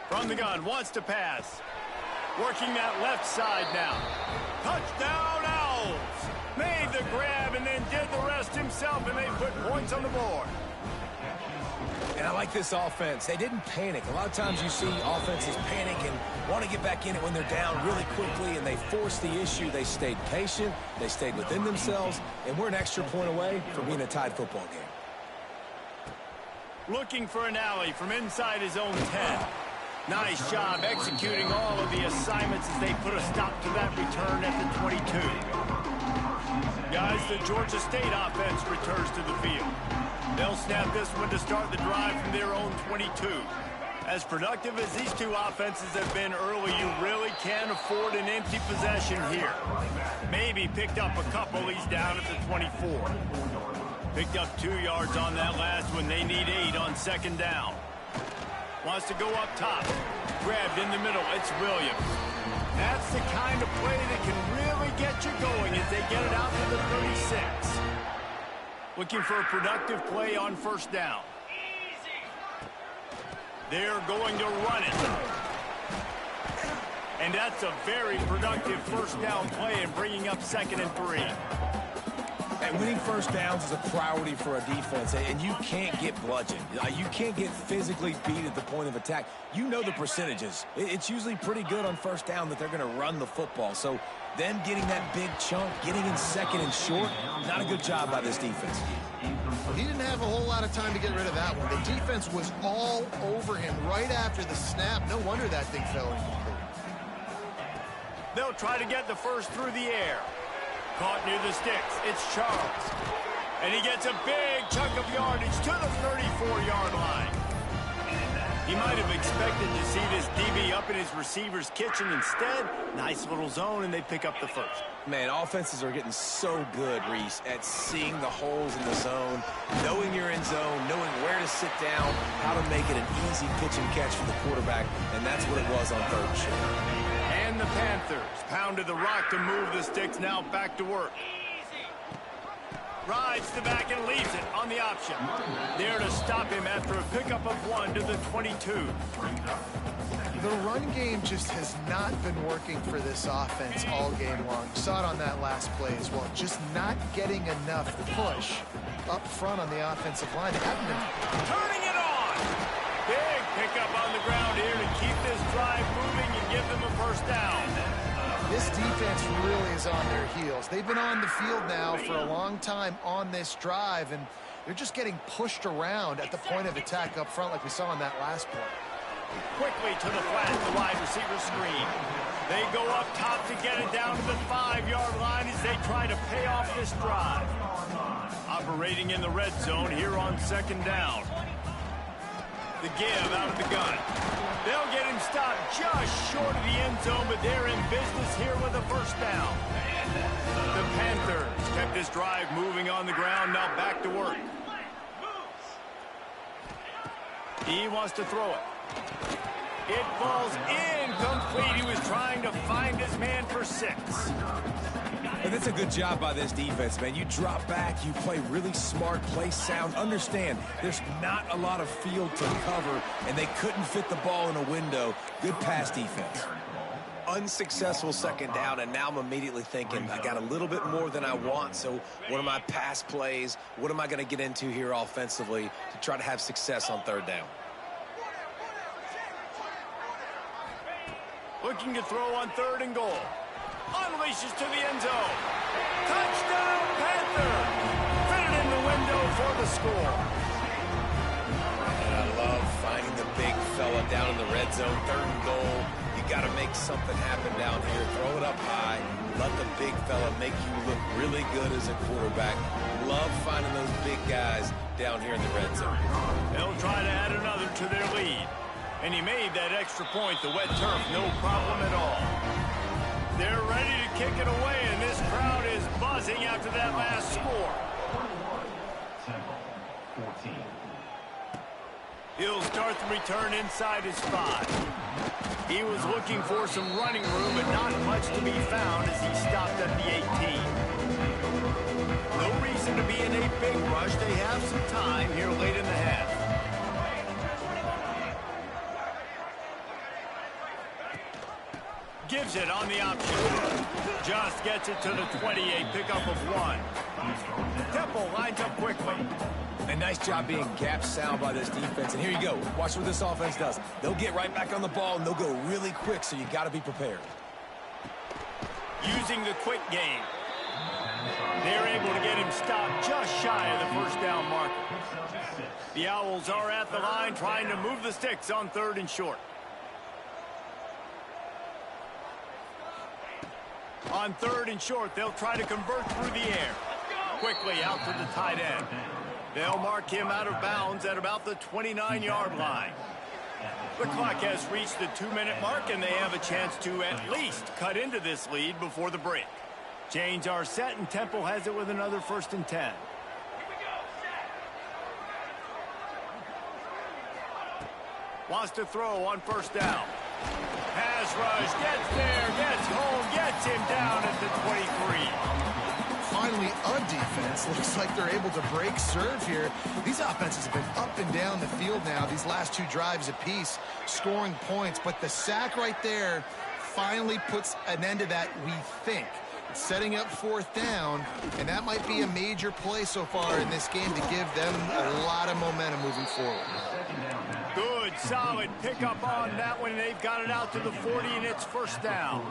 From the gun, wants to pass. Working that left side now. Touchdown Owls! Made the grab and then did the rest himself, and they put points on the board. And I like this offense. They didn't panic. A lot of times you see offenses panic and want to get back in it when they're down really quickly, and they force the issue. They stayed patient. They stayed within themselves, and we're an extra point away from being a tied football game. Looking for an alley from inside his own 10. Nice job executing all of the assignments as they put a stop to that return at the 22. Guys, the Georgia State offense returns to the field. They'll snap this one to start the drive from their own 22. As productive as these two offenses have been early, you really can't afford an empty possession here. Maybe picked up a couple. He's down at the 24. Picked up 2 yards on that last one. They need 8 on 2nd down. Wants to go up top. Grabbed in the middle. It's Williams. That's the kind of play that can really get you going as they get it out to the 36. Looking for a productive play on 1st down. They're going to run it. And that's a very productive 1st down play and bringing up 2nd and 3. And winning 1st downs is a priority for a defense, and you can't get bludgeoned. You can't get physically beat at the point of attack. You know the percentages. It's usually pretty good on 1st down that they're going to run the football. So them getting that big chunk, getting in 2nd and short, not a good job by this defense. He didn't have a whole lot of time to get rid of that one. The defense was all over him right after the snap. No wonder that thing fell incomplete. They'll try to get the first through the air. Caught near the sticks. It's Charles. And he gets a big chunk of yardage to the 34-yard line. He might have expected to see this DB up in his receiver's kitchen. Instead, nice little zone, and they pick up the first. Man, offenses are getting so good, Reese, at seeing the holes in the zone, knowing you're in zone, knowing where to sit down, how to make it an easy pitch and catch for the quarterback, and that's what it was on 3rd and short. And the Panthers pounded the rock to move the sticks, now back to work. Rides the back and leaves it on the option. There to stop him after a pickup of 1 to the 22. The run game just has not been working for this offense all game long. You saw it on that last play as well. Just not getting enough push up front on the offensive line. They haven't been turning it on. Big pickup on the ground here to keep this drive moving and give them a first down. This defense really is on their heels. They've been on the field now for a long time on this drive, and they're just getting pushed around at the point of attack up front like we saw on that last play. Quickly to the flat, the wide receiver screen. They go up top to get it down to the 5-yard line as they try to pay off this drive. Operating in the red zone here on second down. The give out of the gun. They'll get him stopped just short of the end zone, but they're in business here with a first down. The Panthers kept this drive moving on the ground, now back to work. He wants to throw it. It falls incomplete. He was trying to find his man for 6. And that's a good job by this defense, man. You drop back, you play really smart, play sound. Understand, there's not a lot of field to cover, and they couldn't fit the ball in a window. Good pass defense. Unsuccessful second down, and now I'm immediately thinking, I got a little bit more than I want, so what are my pass plays? What am I going to get into here offensively to try to have success on third down? Looking to throw on 3rd and goal. Unleashes to the end zone. Touchdown, Panther! Fitted in the window for the score. And I love finding the big fella down in the red zone, 3rd and goal. You got to make something happen down here. Throw it up high. Let the big fella make you look really good as a quarterback. Love finding those big guys down here in the red zone. They'll try to add another to their lead. And he made that extra point, the wet turf, no problem at all. They're ready to kick it away, and this crowd is buzzing after that last score. 14. He'll start the return inside his 5. He was looking for some running room, but not much to be found as he stopped at the 18. No reason to be in a big rush. They have some time here late in the half. Gives it on the option. Just gets it to the 28, pickup of 1. Temple lines up quickly. A nice job being gap sound by this defense. And here you go. Watch what this offense does. They'll get right back on the ball, and they'll go really quick, so you got to be prepared. Using the quick game. They're able to get him stopped just shy of the first down marker. The Owls are at the line trying to move the sticks on 3rd and short. On 3rd and short, they'll try to convert through the air. Quickly out to the tight end. They'll mark him out of bounds at about the 29-yard line. The clock has reached the 2-minute mark, and they have a chance to at least cut into this lead before the break. Chains are set, and Temple has it with another 1st and 10. Wants to throw on 1st down. Pass rush, gets there, gets home, gets him down at the 23. Finally, a defense. Looks like they're able to break serve here. These offenses have been up and down the field now, these last 2 drives apiece, scoring points. But the sack right there finally puts an end to that, we think. It's setting up 4th down, and that might be a major play so far in this game to give them a lot of momentum moving forward. Good, solid pickup on that one. They've got it out to the 40, and it's 1st down.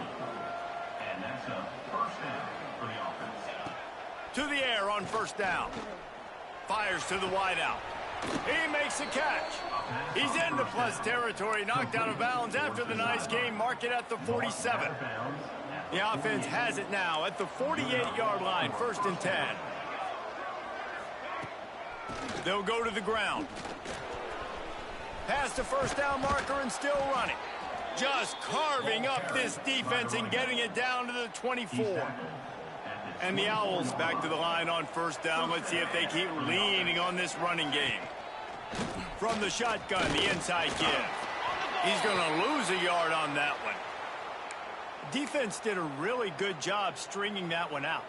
And that's a first down for the offense. To the air on 1st down. Fires to the wideout. He makes a catch. He's into plus territory, knocked out of bounds after the nice game. Mark it at the 47. The offense has it now at the 48-yard line, 1st and 10. They'll go to the ground. Past the 1st down marker and still running. Just carving up this defense and getting it down to the 24. And the Owls back to the line on 1st down. Let's see if they keep leaning on this running game. From the shotgun, the inside give. He's going to lose a yard on that one. Defense did a really good job stringing that one out.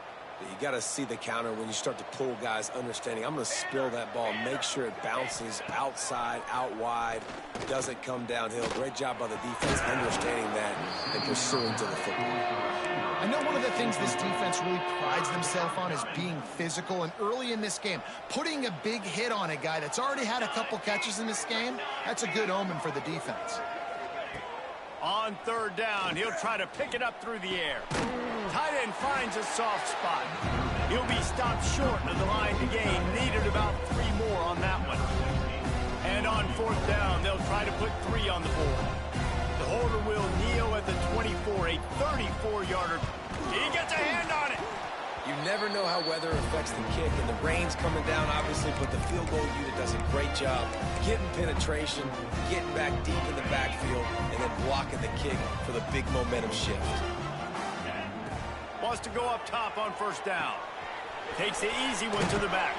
You got to see the counter when you start to pull guys understanding, I'm going to spill that ball, make sure it bounces outside, out wide, doesn't come downhill. Great job by the defense understanding that and pursuing to the football. I know one of the things this defense really prides themselves on is being physical, and early in this game, putting a big hit on a guy that's already had a couple catches in this game, that's a good omen for the defense. On third down, he'll try to pick it up through the air. Tight end finds a soft spot. He'll be stopped short of the line to gain. Needed about 3 more on that one. And on fourth down, they'll try to put 3 on the board. The holder will kneel at the 24, a 34-yarder. He gets a hand on it. You never know how weather affects the kick, and the rain's coming down, obviously, but the field goal unit does a great job getting penetration, getting back deep in the backfield, and then blocking the kick for the big momentum shift. Wants to go up top on first down. Takes the easy one to the back.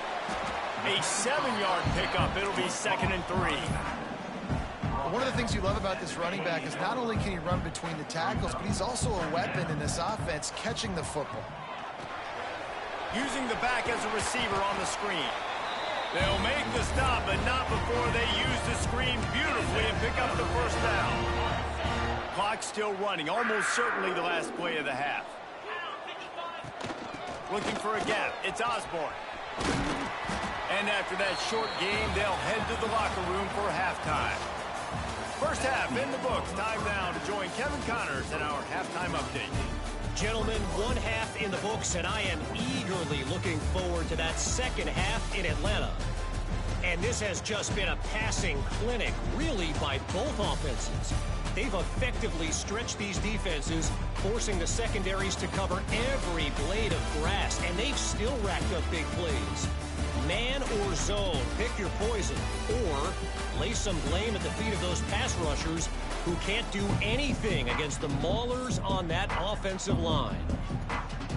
A 7-yard pickup. It'll be 2nd and 3. One of the things you love about this running back is not only can he run between the tackles, but he's also a weapon in this offense catching the football. Using the back as a receiver on the screen. They'll make the stop, but not before they use the screen beautifully and pick up the first down. Clock still running, almost certainly the last play of the half. Looking for a gap. It's Osborne. And after that short game, they'll head to the locker room for halftime. First half in the books. Time now to join Kevin Connors in our halftime update. Gentlemen, 1 half in the books, and I am eagerly looking forward to that second half in Atlanta. And this has just been a passing clinic, really, by both offenses. They've effectively stretched these defenses, forcing the secondaries to cover every blade of grass, and they've still racked up big plays. Man or zone, pick your poison, or lay some blame at the feet of those pass rushers who can't do anything against the maulers on that offensive line.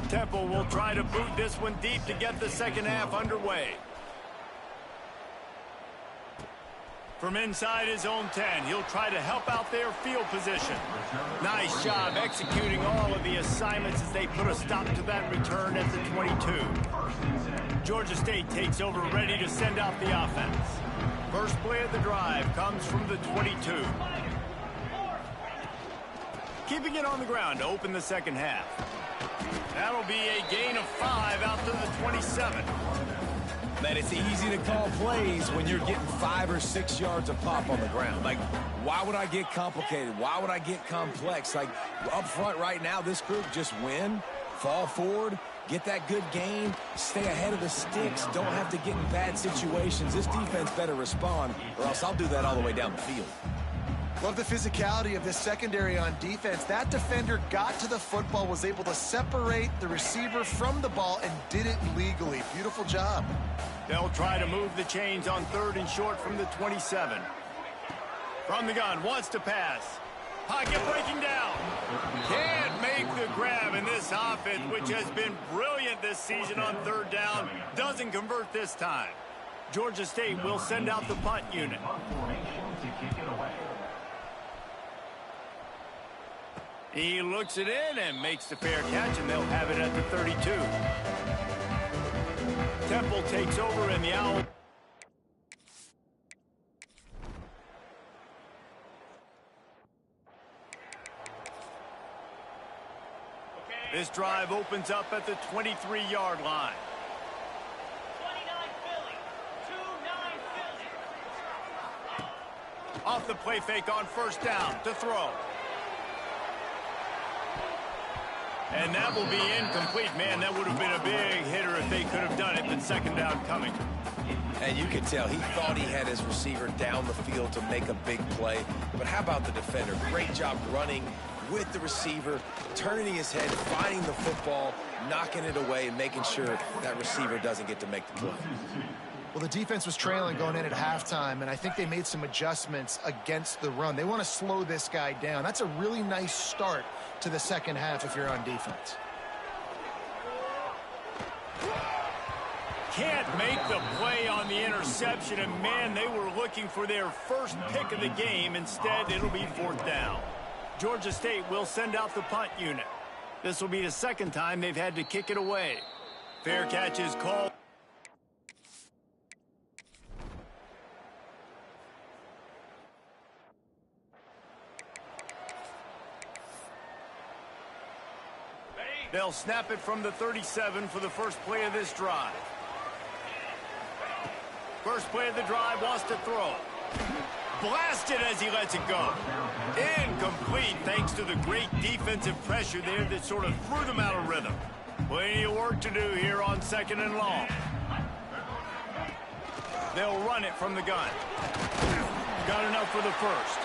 Temple will try to boot this one deep to get the second half underway. From inside his own 10, he'll try to help out their field position. Nice job executing all of the assignments as they put a stop to that return at the 22. Georgia State takes over, ready to send out the offense. First play of the drive comes from the 22. Keeping it on the ground to open the second half. That'll be a gain of 5 out to the 27. Man, it's easy to call plays when you're getting 5 or 6 yards of pop on the ground. Like, why would I get complicated? Why would I get complex? Like, up front right now, this group just win, fall forward, get that good gain, stay ahead of the sticks, don't have to get in bad situations. This defense better respond, or else I'll do that all the way down the field. Love the physicality of this secondary on defense. That defender got to the football, was able to separate the receiver from the ball, and did it legally. Beautiful job. They'll try to move the chains on 3rd and short from the 27. From the gun, wants to pass. Pocket breaking down. Can't make the grab, in this offense, which has been brilliant this season on 3rd down, doesn't convert this time. Georgia State will send out the punt unit. He looks it in and makes the fair catch, and they'll have it at the 32. Temple takes over in the Owl. This drive opens up at the 23-yard line. 29 Philly. 2-9 Philly. Off the play fake on first down to throw. And that will be incomplete. Man, that would have been a big hitter if they could have done it, but second down coming. And you could tell he thought he had his receiver down the field to make a big play. But how about the defender? Great job running with the receiver, turning his head, finding the football, knocking it away, and making sure that receiver doesn't get to make the play. Well, the defense was trailing going in at halftime, and I think they made some adjustments against the run. They want to slow this guy down. That's a really nice start to the second half if you're on defense. Can't make the play on the interception, and man, they were looking for their first pick of the game. Instead, it'll be 4th down. Georgia State will send out the punt unit. This will be the second time they've had to kick it away. Fair catch is called. They'll snap it from the 37 for the first play of this drive. First play of the drive, wants to throw. Blasted as he lets it go. Incomplete thanks to the great defensive pressure there that sort of threw them out of rhythm. Plenty of work to do here on 2nd and long. They'll run it from the gun. Got enough for the first.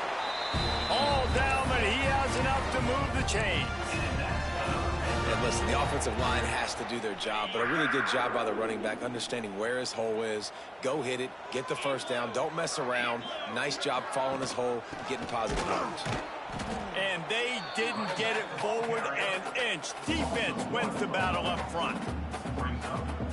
All down, but he has enough to move the chains. And listen, the offensive line has to do their job, but a really good job by the running back understanding where his hole is. Go hit it, get the first down, don't mess around. Nice job following his hole, getting positive yards. And they didn't get it forward an inch. Defense wins the battle up front.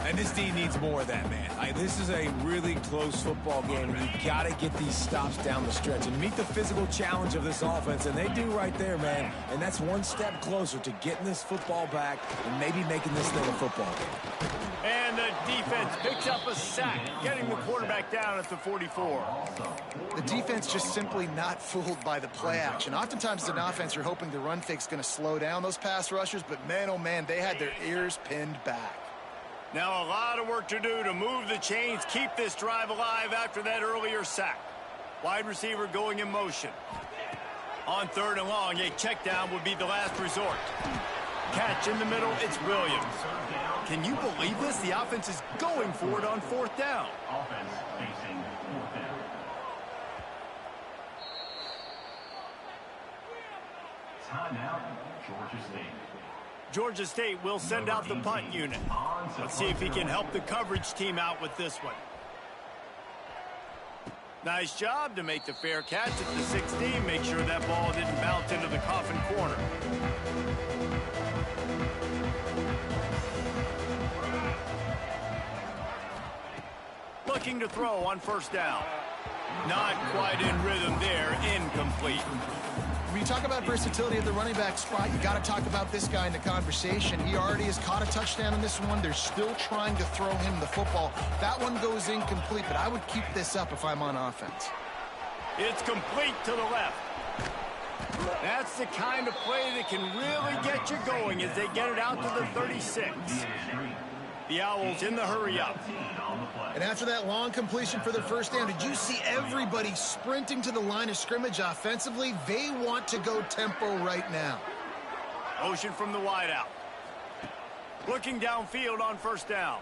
And this D needs more of that, man. This is a really close football game, and you've got to get these stops down the stretch and meet the physical challenge of this offense, and they do right there, man. And that's one step closer to getting this football back and maybe making this thing a football game. And the defense picks up a sack, getting the quarterback down at the 44. The defense just simply not fooled by the play action. Oftentimes as an offense, you're hoping the run fake's going to slow down those pass rushers, but man, oh man, they had their ears pinned back. Now a lot of work to do to move the chains, keep this drive alive after that earlier sack. Wide receiver going in motion. On 3rd and long, a check down would be the last resort. Catch in the middle, it's Williams. Can you believe this? The offense is going for it on 4th down. Offense facing 4th down. Timeout, Georgia State. Georgia State will send out the punt unit. Let's see if he can help the coverage team out with this one. Nice job to make the fair catch at the 16. Make sure that ball didn't bounce into the coffin corner. Looking to throw on 1st down. Not quite in rhythm there. Incomplete. When you talk about versatility at the running back spot, you got to talk about this guy in the conversation. He already has caught a touchdown in this one. They're still trying to throw him the football. That one goes incomplete, but I would keep this up if I'm on offense. It's complete to the left. That's the kind of play that can really get you going as they get it out to the 36. The Owls in the hurry-up. And after that long completion for the 1st down, did you see everybody sprinting to the line of scrimmage offensively? They want to go tempo right now. Motion from the wideout. Looking downfield on 1st down.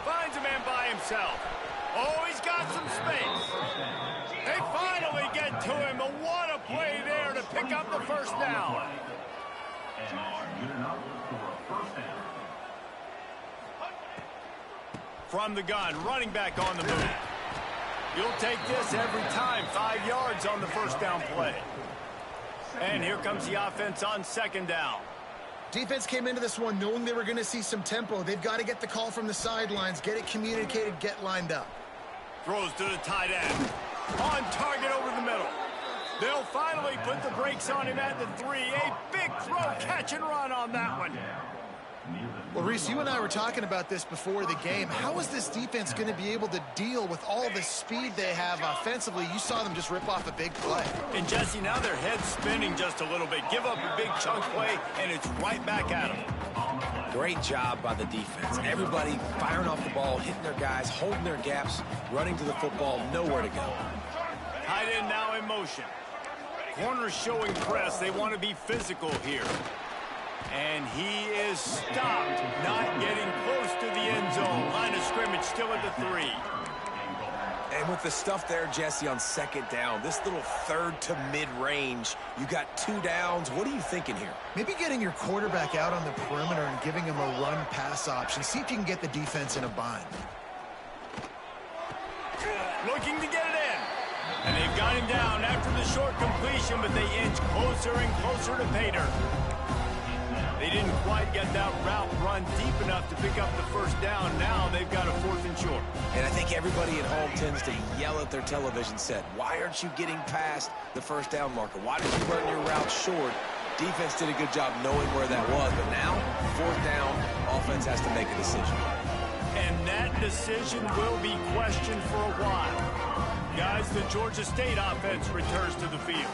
Finds a man by himself. Oh, he's got some space. They finally get to him, but what a play there to pick up the 1st down. And good enough for a 1st down. From the gun, running back on the move. You'll take this every time. 5 yards on the 1st down play. And here comes the offense on 2nd down. Defense came into this one knowing they were going to see some tempo. They've got to get the call from the sidelines, get it communicated, get lined up. Throws to the tight end. On target over the middle. They'll finally put the brakes on him at the 3. A big throw, catch and run on that one. Well, Reese, you and I were talking about this before the game. How is this defense going to be able to deal with all the speed they have offensively? You saw them just rip off a big play. And, Jesse, now their head's spinning just a little bit. Give up a big chunk play, and it's right back at them. Great job by the defense. Everybody firing off the ball, hitting their guys, holding their gaps, running to the football, nowhere to go. Tight end now in motion. Corners showing press. They want to be physical here. And he is stopped, not getting close to the end zone. Line of scrimmage still at the 3. And with the stuff there, Jesse, on 2nd down, this little 3rd to mid-range, you got 2 downs. What are you thinking here? Maybe getting your quarterback out on the perimeter and giving him a run-pass option. See if you can get the defense in a bind. Looking to get it in. And they've got him down after the short completion, but they inch closer and closer to Pater. They didn't quite get that route run deep enough to pick up the 1st down. Now they've got a 4th and short. And I think everybody at home tends to yell at their television set, why aren't you getting past the 1st down marker? Why did you run your route short? Defense did a good job knowing where that was, but now, 4th down, offense has to make a decision. And that decision will be questioned for a while. Guys, the Georgia State offense returns to the field.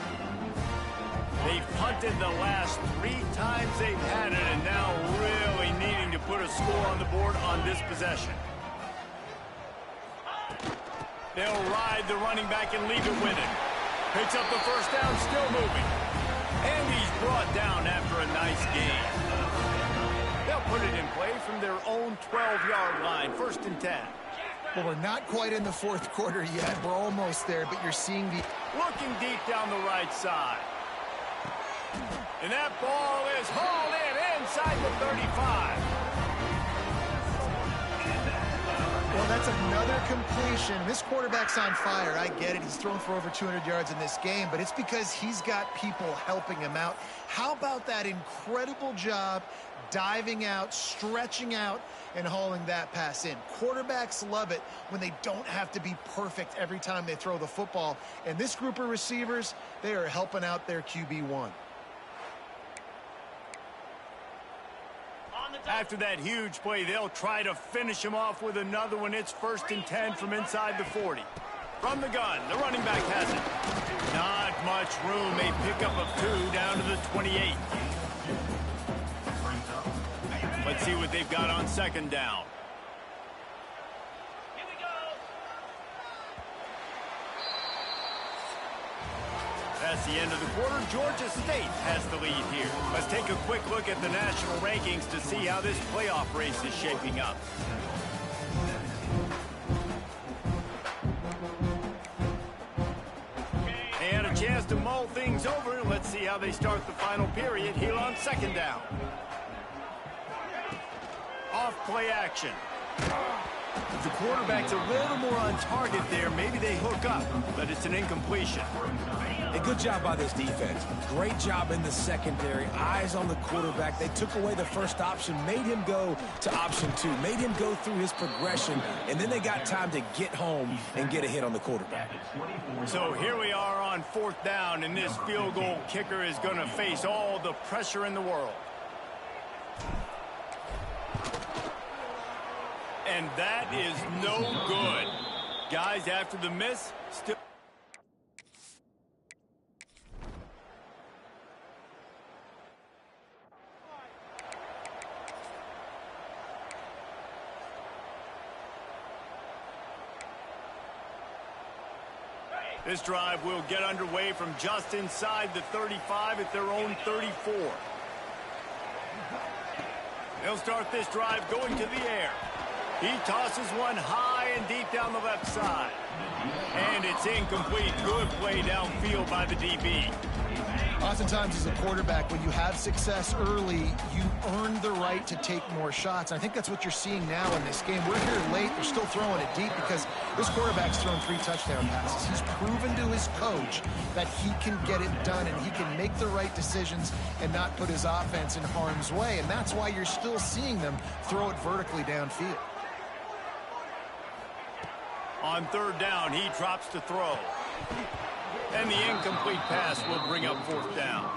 They've punted the last 3 times they've had it, and now really needing to put a score on the board on this possession. They'll ride the running back and leave it with him. Picks up the first down, still moving. And he's brought down after a nice gain. They'll put it in play from their own 12-yard line, 1st and 10. Well, we're not quite in the 4th quarter yet. We're almost there, but you're seeing the... Looking deep down the right side. And that ball is hauled in inside the 35. Well, that's another completion. This quarterback's on fire. I get it. He's thrown for over 200 yards in this game, but it's because he's got people helping him out. How about that incredible job diving out, stretching out, and hauling that pass in? Quarterbacks love it when they don't have to be perfect every time they throw the football. And this group of receivers, they are helping out their QB1. After that huge play, they'll try to finish him off with another one. It's 1st and 10 from inside the 40. From the gun, the running back has it. Not much room. A pickup of 2 down to the 28. Let's see what they've got on 2nd down. That's the end of the quarter. Georgia State has the lead here. Let's take a quick look at the national rankings to see how this playoff race is shaping up. They had a chance to mull things over. Let's see how they start the final period here on 2nd down. Off play action. If the quarterback's a little more on target there, maybe they hook up, but it's an incompletion. A good job by this defense. Great job in the secondary. Eyes on the quarterback. They took away the first option, made him go to option 2, made him go through his progression, and then they got time to get home and get a hit on the quarterback. So here we are on 4th down, and this field goal kicker is going to face all the pressure in the world. And that is no good. Guys, after the miss, still... This drive will get underway from just inside the 35 at their own 34. They'll start this drive going to the air. He tosses one high and deep down the left side. And it's incomplete. Good play downfield by the DB. Oftentimes as a quarterback, when you have success early, you earn the right to take more shots. I think that's what you're seeing now in this game. We're here late. They're still throwing it deep because this quarterback's thrown 3 touchdown passes. He's proven to his coach that he can get it done and he can make the right decisions and not put his offense in harm's way. And that's why you're still seeing them throw it vertically downfield. On 3rd down, he drops to throw. And the incomplete pass will bring up 4th down.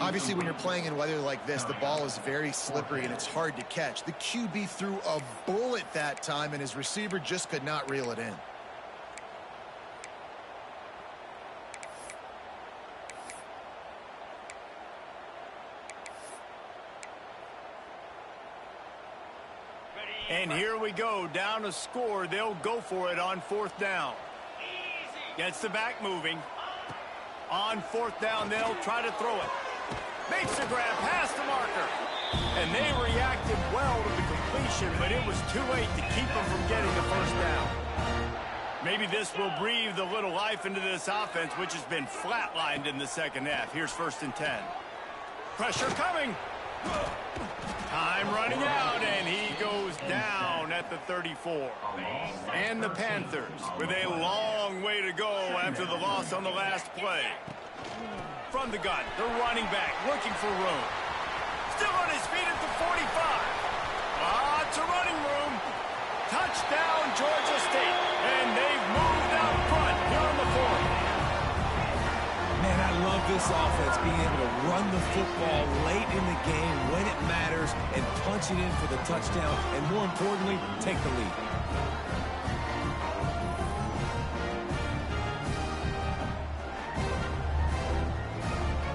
Obviously, when you're playing in weather like this, the ball is very slippery and it's hard to catch. The QB threw a bullet that time, and his receiver just could not reel it in. And here we go, down a score. They'll go for it on 4th down. Gets the back moving. On 4th down, they'll try to throw it. Makes the grab past the marker. And they reacted well to the completion, but it was too late to keep them from getting the first down. Maybe this will breathe a little life into this offense, which has been flatlined in the 2nd half. Here's 1st and 10. Pressure coming. Time running out, and he goes down at the 34. And the Panthers with a long way to go after the loss on the last play. From the gun, the running back looking for room. Still on his feet at the 45. Lots of running room. Touchdown, Georgia State. And they've moved out front here on the 4th. Man, I love this offense being able to run the football late in the game when it matters and punch it in for the touchdown, and more importantly, take the lead.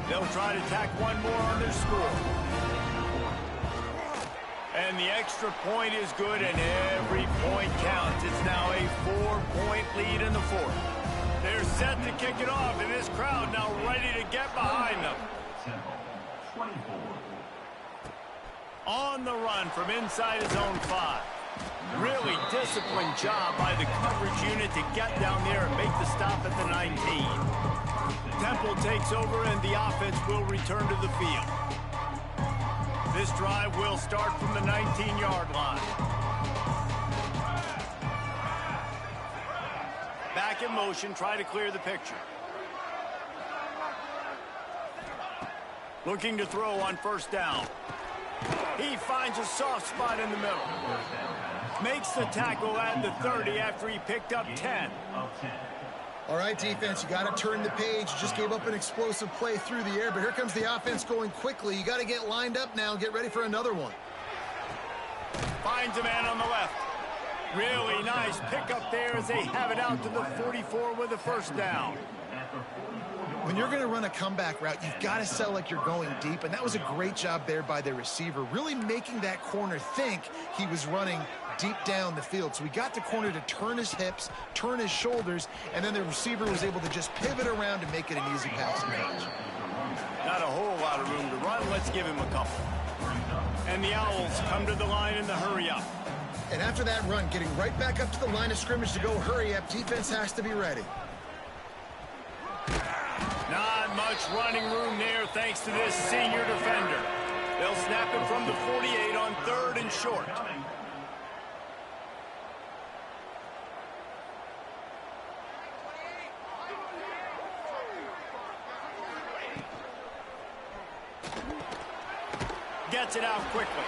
They'll try to tack one more on their score. And the extra point is good, and every point counts. It's now a 4-point lead in the fourth. They're set to kick it off, and this crowd now ready to get behind them. On the run from inside his own 5. Really disciplined job by the coverage unit to get down there and make the stop at the 19. Temple takes over, and the offense will return to the field. This drive will start from the 19-yard line. Back in motion, try to clear the picture. Looking to throw on first down. He finds a soft spot in the middle. Makes the tackle at the 30 after he picked up 10. All right, defense, you got to turn the page. You just gave up an explosive play through the air, but here comes the offense going quickly. You got to get lined up now and get ready for another one. Finds a man on the left. Really nice pickup there as they have it out to the 44 with a first down. When you're going to run a comeback route, you've got to sell like you're going deep, and that was a great job there by the receiver, really making that corner think he was running deep down the field. So he got the corner to turn his hips, turn his shoulders, and then the receiver was able to just pivot around and make it an easy passing catch. Not a whole lot of room to run. Let's give him a couple. And the Owls come to the line in the hurry up. And after that run, getting right back up to the line of scrimmage to go hurry up, defense has to be ready. Not much running room there thanks to this senior defender. They'll snap it from the 48 on 3rd and short. Gets it out quickly.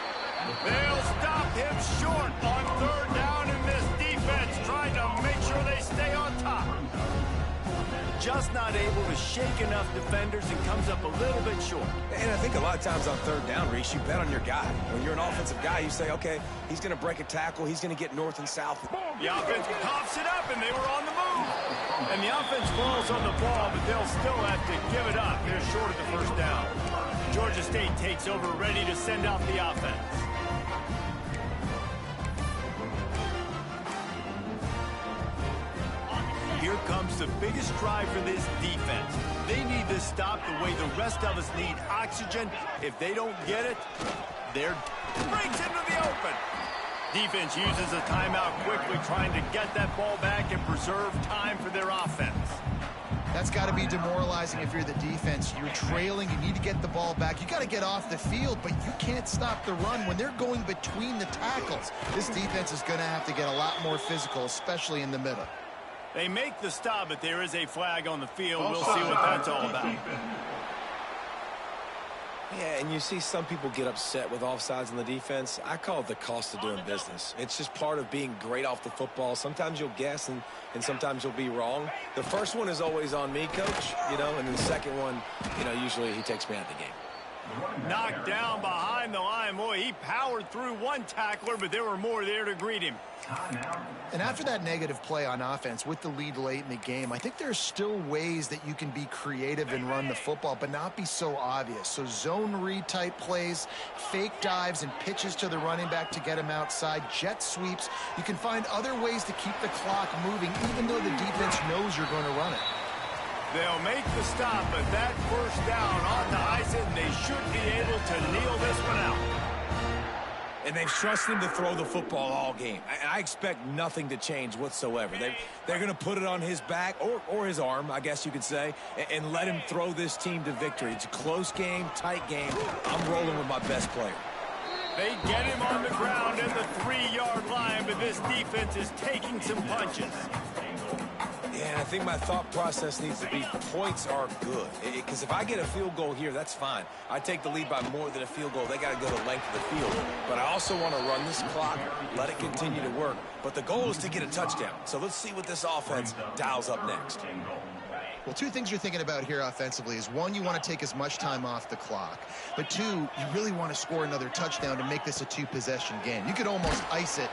They'll stop him short on 3rd down, and this defense trying to make sure they stay on top. Just not able to shake enough defenders and comes up a little bit short. And I think a lot of times on 3rd down, Reese, you bet on your guy. When you're an offensive guy, you say, okay, he's going to break a tackle, he's going to get north and south. The offense coughs it up, and they were on the move. And the offense falls on the ball, but they'll still have to give it up. They're short of the first down. Georgia State takes over, ready to send out the offense. Here comes the biggest drive for this defense. They need to stop the way the rest of us need oxygen. If they don't get it, they're breaks into the open. Defense uses a timeout quickly, trying to get that ball back and preserve time for their offense. That's got to be demoralizing if you're the defense. You're trailing, you need to get the ball back. You got to get off the field, but you can't stop the run when they're going between the tackles. This defense is going to have to get a lot more physical, especially in the middle. They make the stop, but there is a flag on the field. We'll see what that's all about. Yeah, and you see some people get upset with offsides in the defense. I call it the cost of doing business. It's just part of being great off the football. Sometimes you'll guess, and sometimes you'll be wrong. The first one is always on me, Coach, and then the second one, usually he takes me out of the game. Knocked down behind the line. Boy, he powered through one tackler, but there were more there to greet him. And after that negative play on offense with the lead late in the game, I think there's still ways that you can be creative and run the football, but not be so obvious. So zone read type plays, fake dives and pitches to the running back to get him outside, jet sweeps. You can find other ways to keep the clock moving, even though the defense knows you're going to run it. They'll make the stop, but that first down ought to ice it, and they should be able to kneel this one out. And they've trusted him to throw the football all game. I expect nothing to change whatsoever. They're going to put it on his back, or his arm, I guess you could say, and let him throw this team to victory. It's a close game, tight game. I'm rolling with my best player. They get him on the ground at the 3-yard line, but this defense is taking some punches. Yeah, I think my thought process needs to be points are good. Because if I get a field goal here, that's fine. I take the lead by more than a field goal. They got to go the length of the field. But I also want to run this clock, let it continue to work. But the goal is to get a touchdown. So let's see what this offense dials up next. Well, two things you're thinking about here offensively is, one, you want to take as much time off the clock. But two, you really want to score another touchdown to make this a two-possession game. You could almost ice it.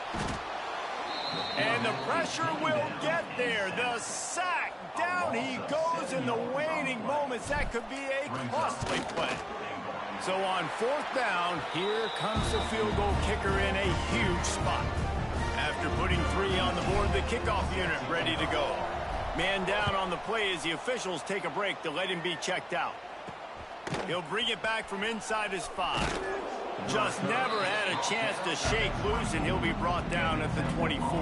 And the pressure will get there. The sack. Down he goes in the waning moments. That could be a costly play. So on fourth down, here comes the field goal kicker in a huge spot. After putting 3 on the board, the kickoff unit ready to go. Man down on the play as the officials take a break to let him be checked out. He'll bring it back from inside his 5. Just never had a chance to shake loose, and he'll be brought down at the 24.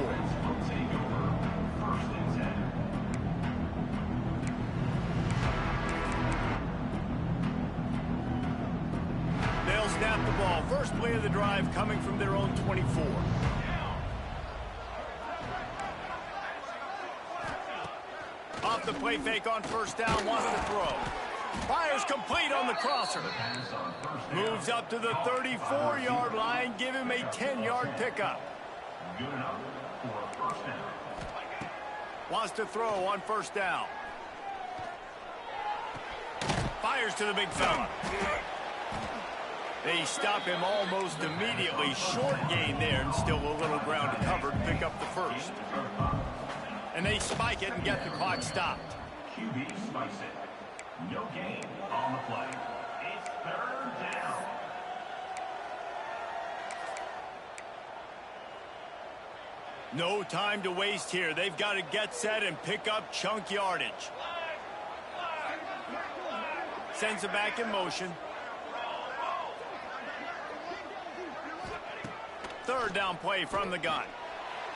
They'll snap the ball. First play of the drive coming from their own 24. Off the play fake on first down, wants to throw. Fires complete on the crosser. Moves up to the 34-yard line, give him a 10-yard pickup. Wants to throw on first down. Fires to the big fella. They stop him almost immediately. Short gain there, and still a little ground to cover to pick up the first. And they spike it and get the clock stopped. QB spikes it. No gain on the play. It's third down. No time to waste here. They've got to get set and pick up chunk yardage. Sends it back in motion. Third down play from the gun.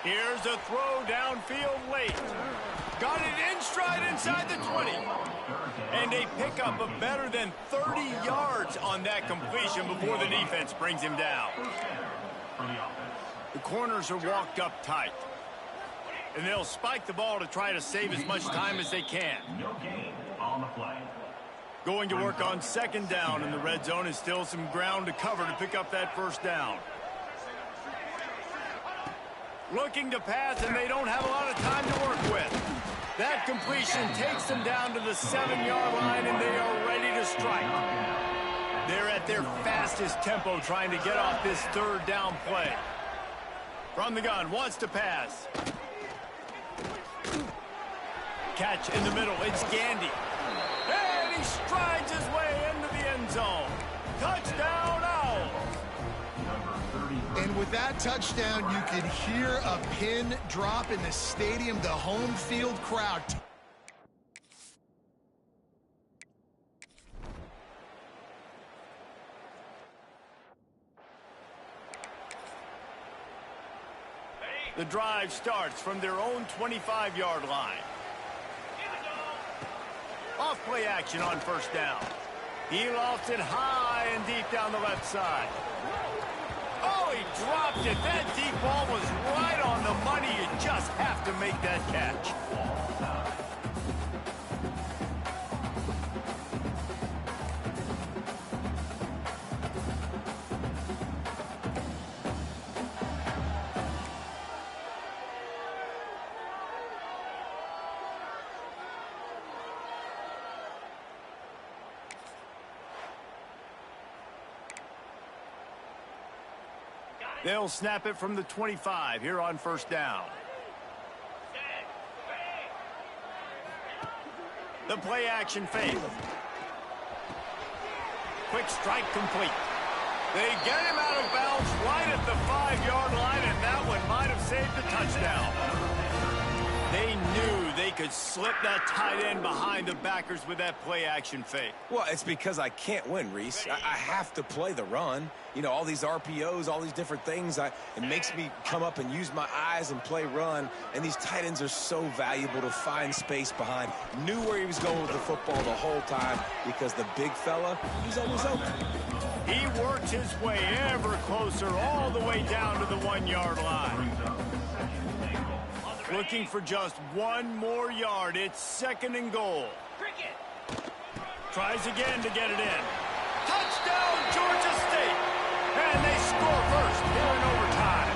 Here's a throw downfield late. Got it in stride inside the 20. And a pickup of better than 30 yards on that completion before the defense brings him down. The corners are walked up tight. And they'll spike the ball to try to save as much time as they can. No gain on the play. Going to work on second down, and the red zone is still some ground to cover to pick up that first down. Looking to pass, and they don't have a lot of time to work with. That completion takes them down to the 7-yard line, and they are ready to strike. They're at their fastest tempo trying to get off this third down play. From the gun, wants to pass. Catch in the middle, it's Gandy. And he strides his way into the end zone. Touchdown, Owls. And with that touchdown, you could hear a pin drop in the stadium, the home field crowd. The drive starts from their own 25-yard line. Off play action on first down. He lofts it high and deep down the left side. Oh, he dropped it. That deep ball was right on the money. You just have to make that catch. They'll snap it from the 25 here on first down. The play action fake. Quick strike complete. They get him out of bounds right at the 5-yard line, and that one might have saved the touchdown. They knew they could slip that tight end behind the backers with that play action fake. Well, it's because I can't win, Reese. I have to play the run. You know, all these RPOs, all these different things, it makes me come up and use my eyes and play run. And these tight ends are so valuable to find space behind. Knew where he was going with the football the whole time because the big fella, he's always open. He works his way ever closer all the way down to the 1-yard line. Looking for just one more yard. It's second and goal. Tries again to get it in. Touchdown, Georgia State! And they score first here in overtime.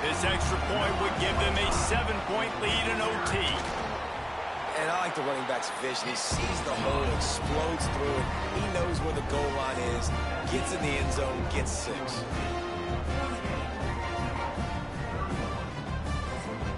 This extra point would give them a 7-point lead in OT. And I like the running back's vision. He sees the hole, explodes through it. He knows where the goal line is, gets in the end zone, gets 6.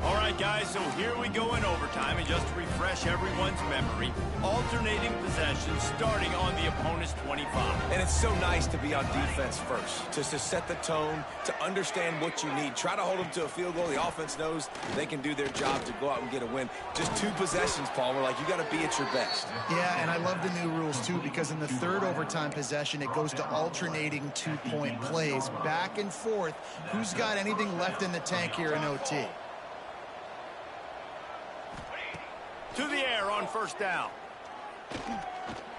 All right, guys, so here we go in overtime, and just to refresh everyone's memory, alternating possession starting on the opponent's 25. And it's so nice to be on defense first, to set the tone, to understand what you need. Try to hold them to a field goal. The offense knows they can do their job to go out and get a win. Just 2 possessions, Paul. We're like, you got to be at your best. Yeah, and I love the new rules, too, because in the 3rd overtime possession, it goes to alternating 2-point plays, back and forth. Who's got anything left in the tank here in OT? To the air on 1st down.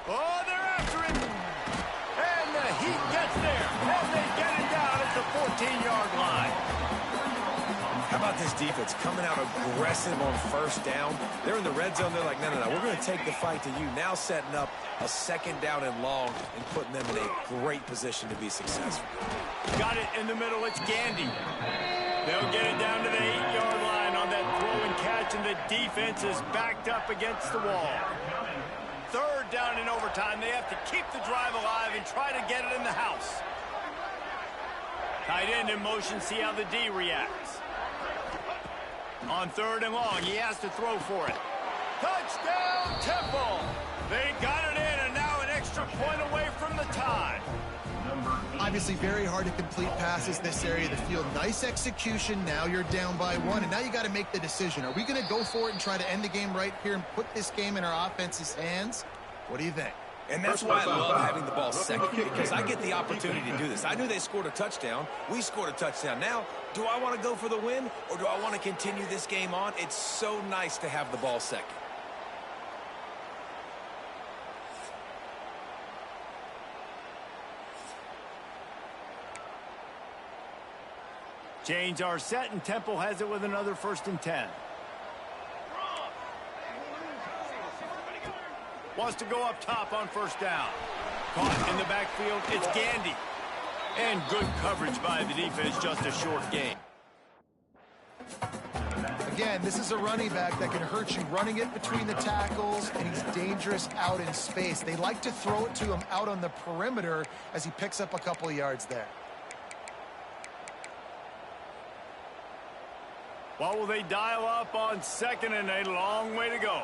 Oh, they're after him. And the Heat gets there. And they get it down at the 14-yard line. How about this defense coming out aggressive on 1st down? They're in the red zone. They're like, no, we're going to take the fight to you. Now setting up a 2nd down and long and putting them in a great position to be successful. Got it in the middle. It's Gandy. They'll get it down to the 8-yard line on that throw and catch, and the defense is backed up against the wall. 3rd down in overtime. They have to keep the drive alive and try to get it in the house. Tight end in motion. See how the D reacts. On 3rd and long, he has to throw for it. Touchdown, Temple! They got it in, and now an extra point away from the tie. Obviously very hard to complete passes this area of the field. Nice execution. Now you're down by 1, and now you got to make the decision. Are we going to go for it and try to end the game right here and put this game in our offense's hands? What do you think? And that's why I love having the ball second, because I get the opportunity to do this. I knew they scored a touchdown. We scored a touchdown. Now, do I want to go for the win, or do I want to continue this game on? It's so nice to have the ball second. Chains are set, and Temple has it with another 1st and 10. Wants to go up top on 1st down. Caught in the backfield, it's Gandy. And good coverage by the defense, just a short gain. Again, this is a running back that can hurt you, running it between the tackles, and he's dangerous out in space. They like to throw it to him out on the perimeter as he picks up a couple of yards there. What will they dial up on 2nd and a long way to go?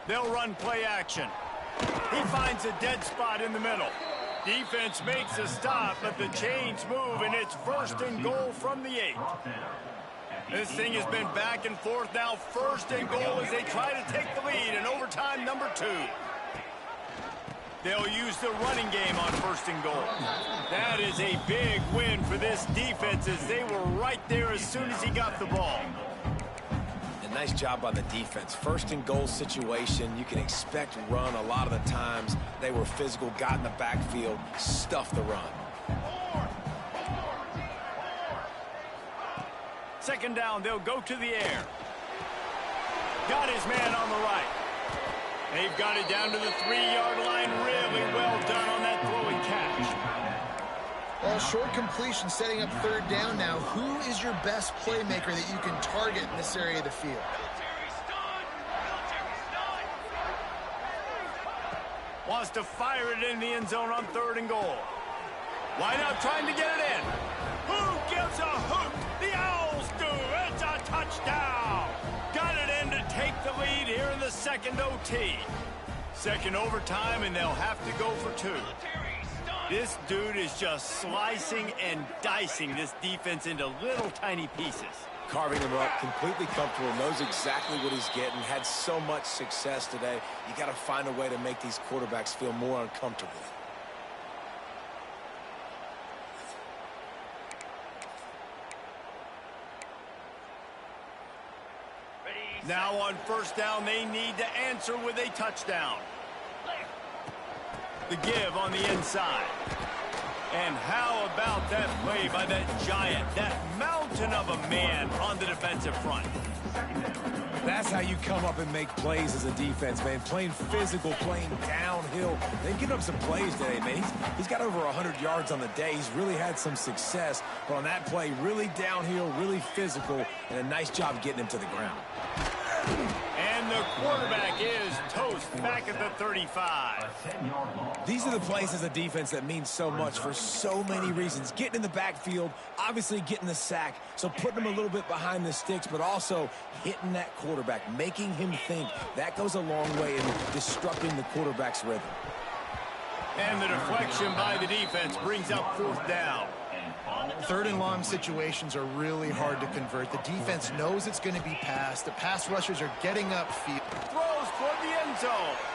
They'll run play action. He finds a dead spot in the middle. Defense makes a stop, but the chains move, and it's 1st and goal from the 8. This thing has been back and forth now. 1st and goal as they try to take the lead in overtime number 2. They'll use the running game on 1st and goal. That is a big win for this defense as they were right there as soon as he got the ball. And nice job by the defense. 1st and goal situation, you can expect run a lot of the times. They were physical, got in the backfield, stuffed the run. 2nd down, they'll go to the air. Got his man on the right. They've got it down to the 3-yard line. Really well done on that throw and catch. Well, short completion setting up 3rd down now. Who is your best playmaker that you can target in this area of the field? Wants to fire it in the end zone on 3rd and goal. Wide out trying to get it in. Who gives a hoot? The Owls do. It's a touchdown. Got it in to take the lead here in the 2nd OT. 2nd overtime, and they'll have to go for 2. This dude is just slicing and dicing this defense into little tiny pieces. Carving him up, completely comfortable, knows exactly what he's getting, had so much success today. You got to find a way to make these quarterbacks feel more uncomfortable. Now on 1st down, they need to answer with a touchdown. The give on the inside. And how about that play by that giant, that mountain of a man on the defensive front? That's how you come up and make plays as a defense, man. Playing physical, playing downhill. They've given up some plays today, man. He's got over 100 yards on the day. He's really had some success. But on that play, really downhill, really physical, and a nice job getting him to the ground. And the quarterback is toast back at the 35. These are the plays as a defense that mean so much for so many reasons. Getting in the backfield, obviously getting the sack, so putting him a little bit behind the sticks, but also hitting that quarterback, making him think. That goes a long way in disrupting the quarterback's rhythm. And the deflection by the defense brings up 4th down. 3rd and long situations are really hard to convert. The defense knows it's going to be passed. The pass rushers are getting upfield. Throws toward the end zone.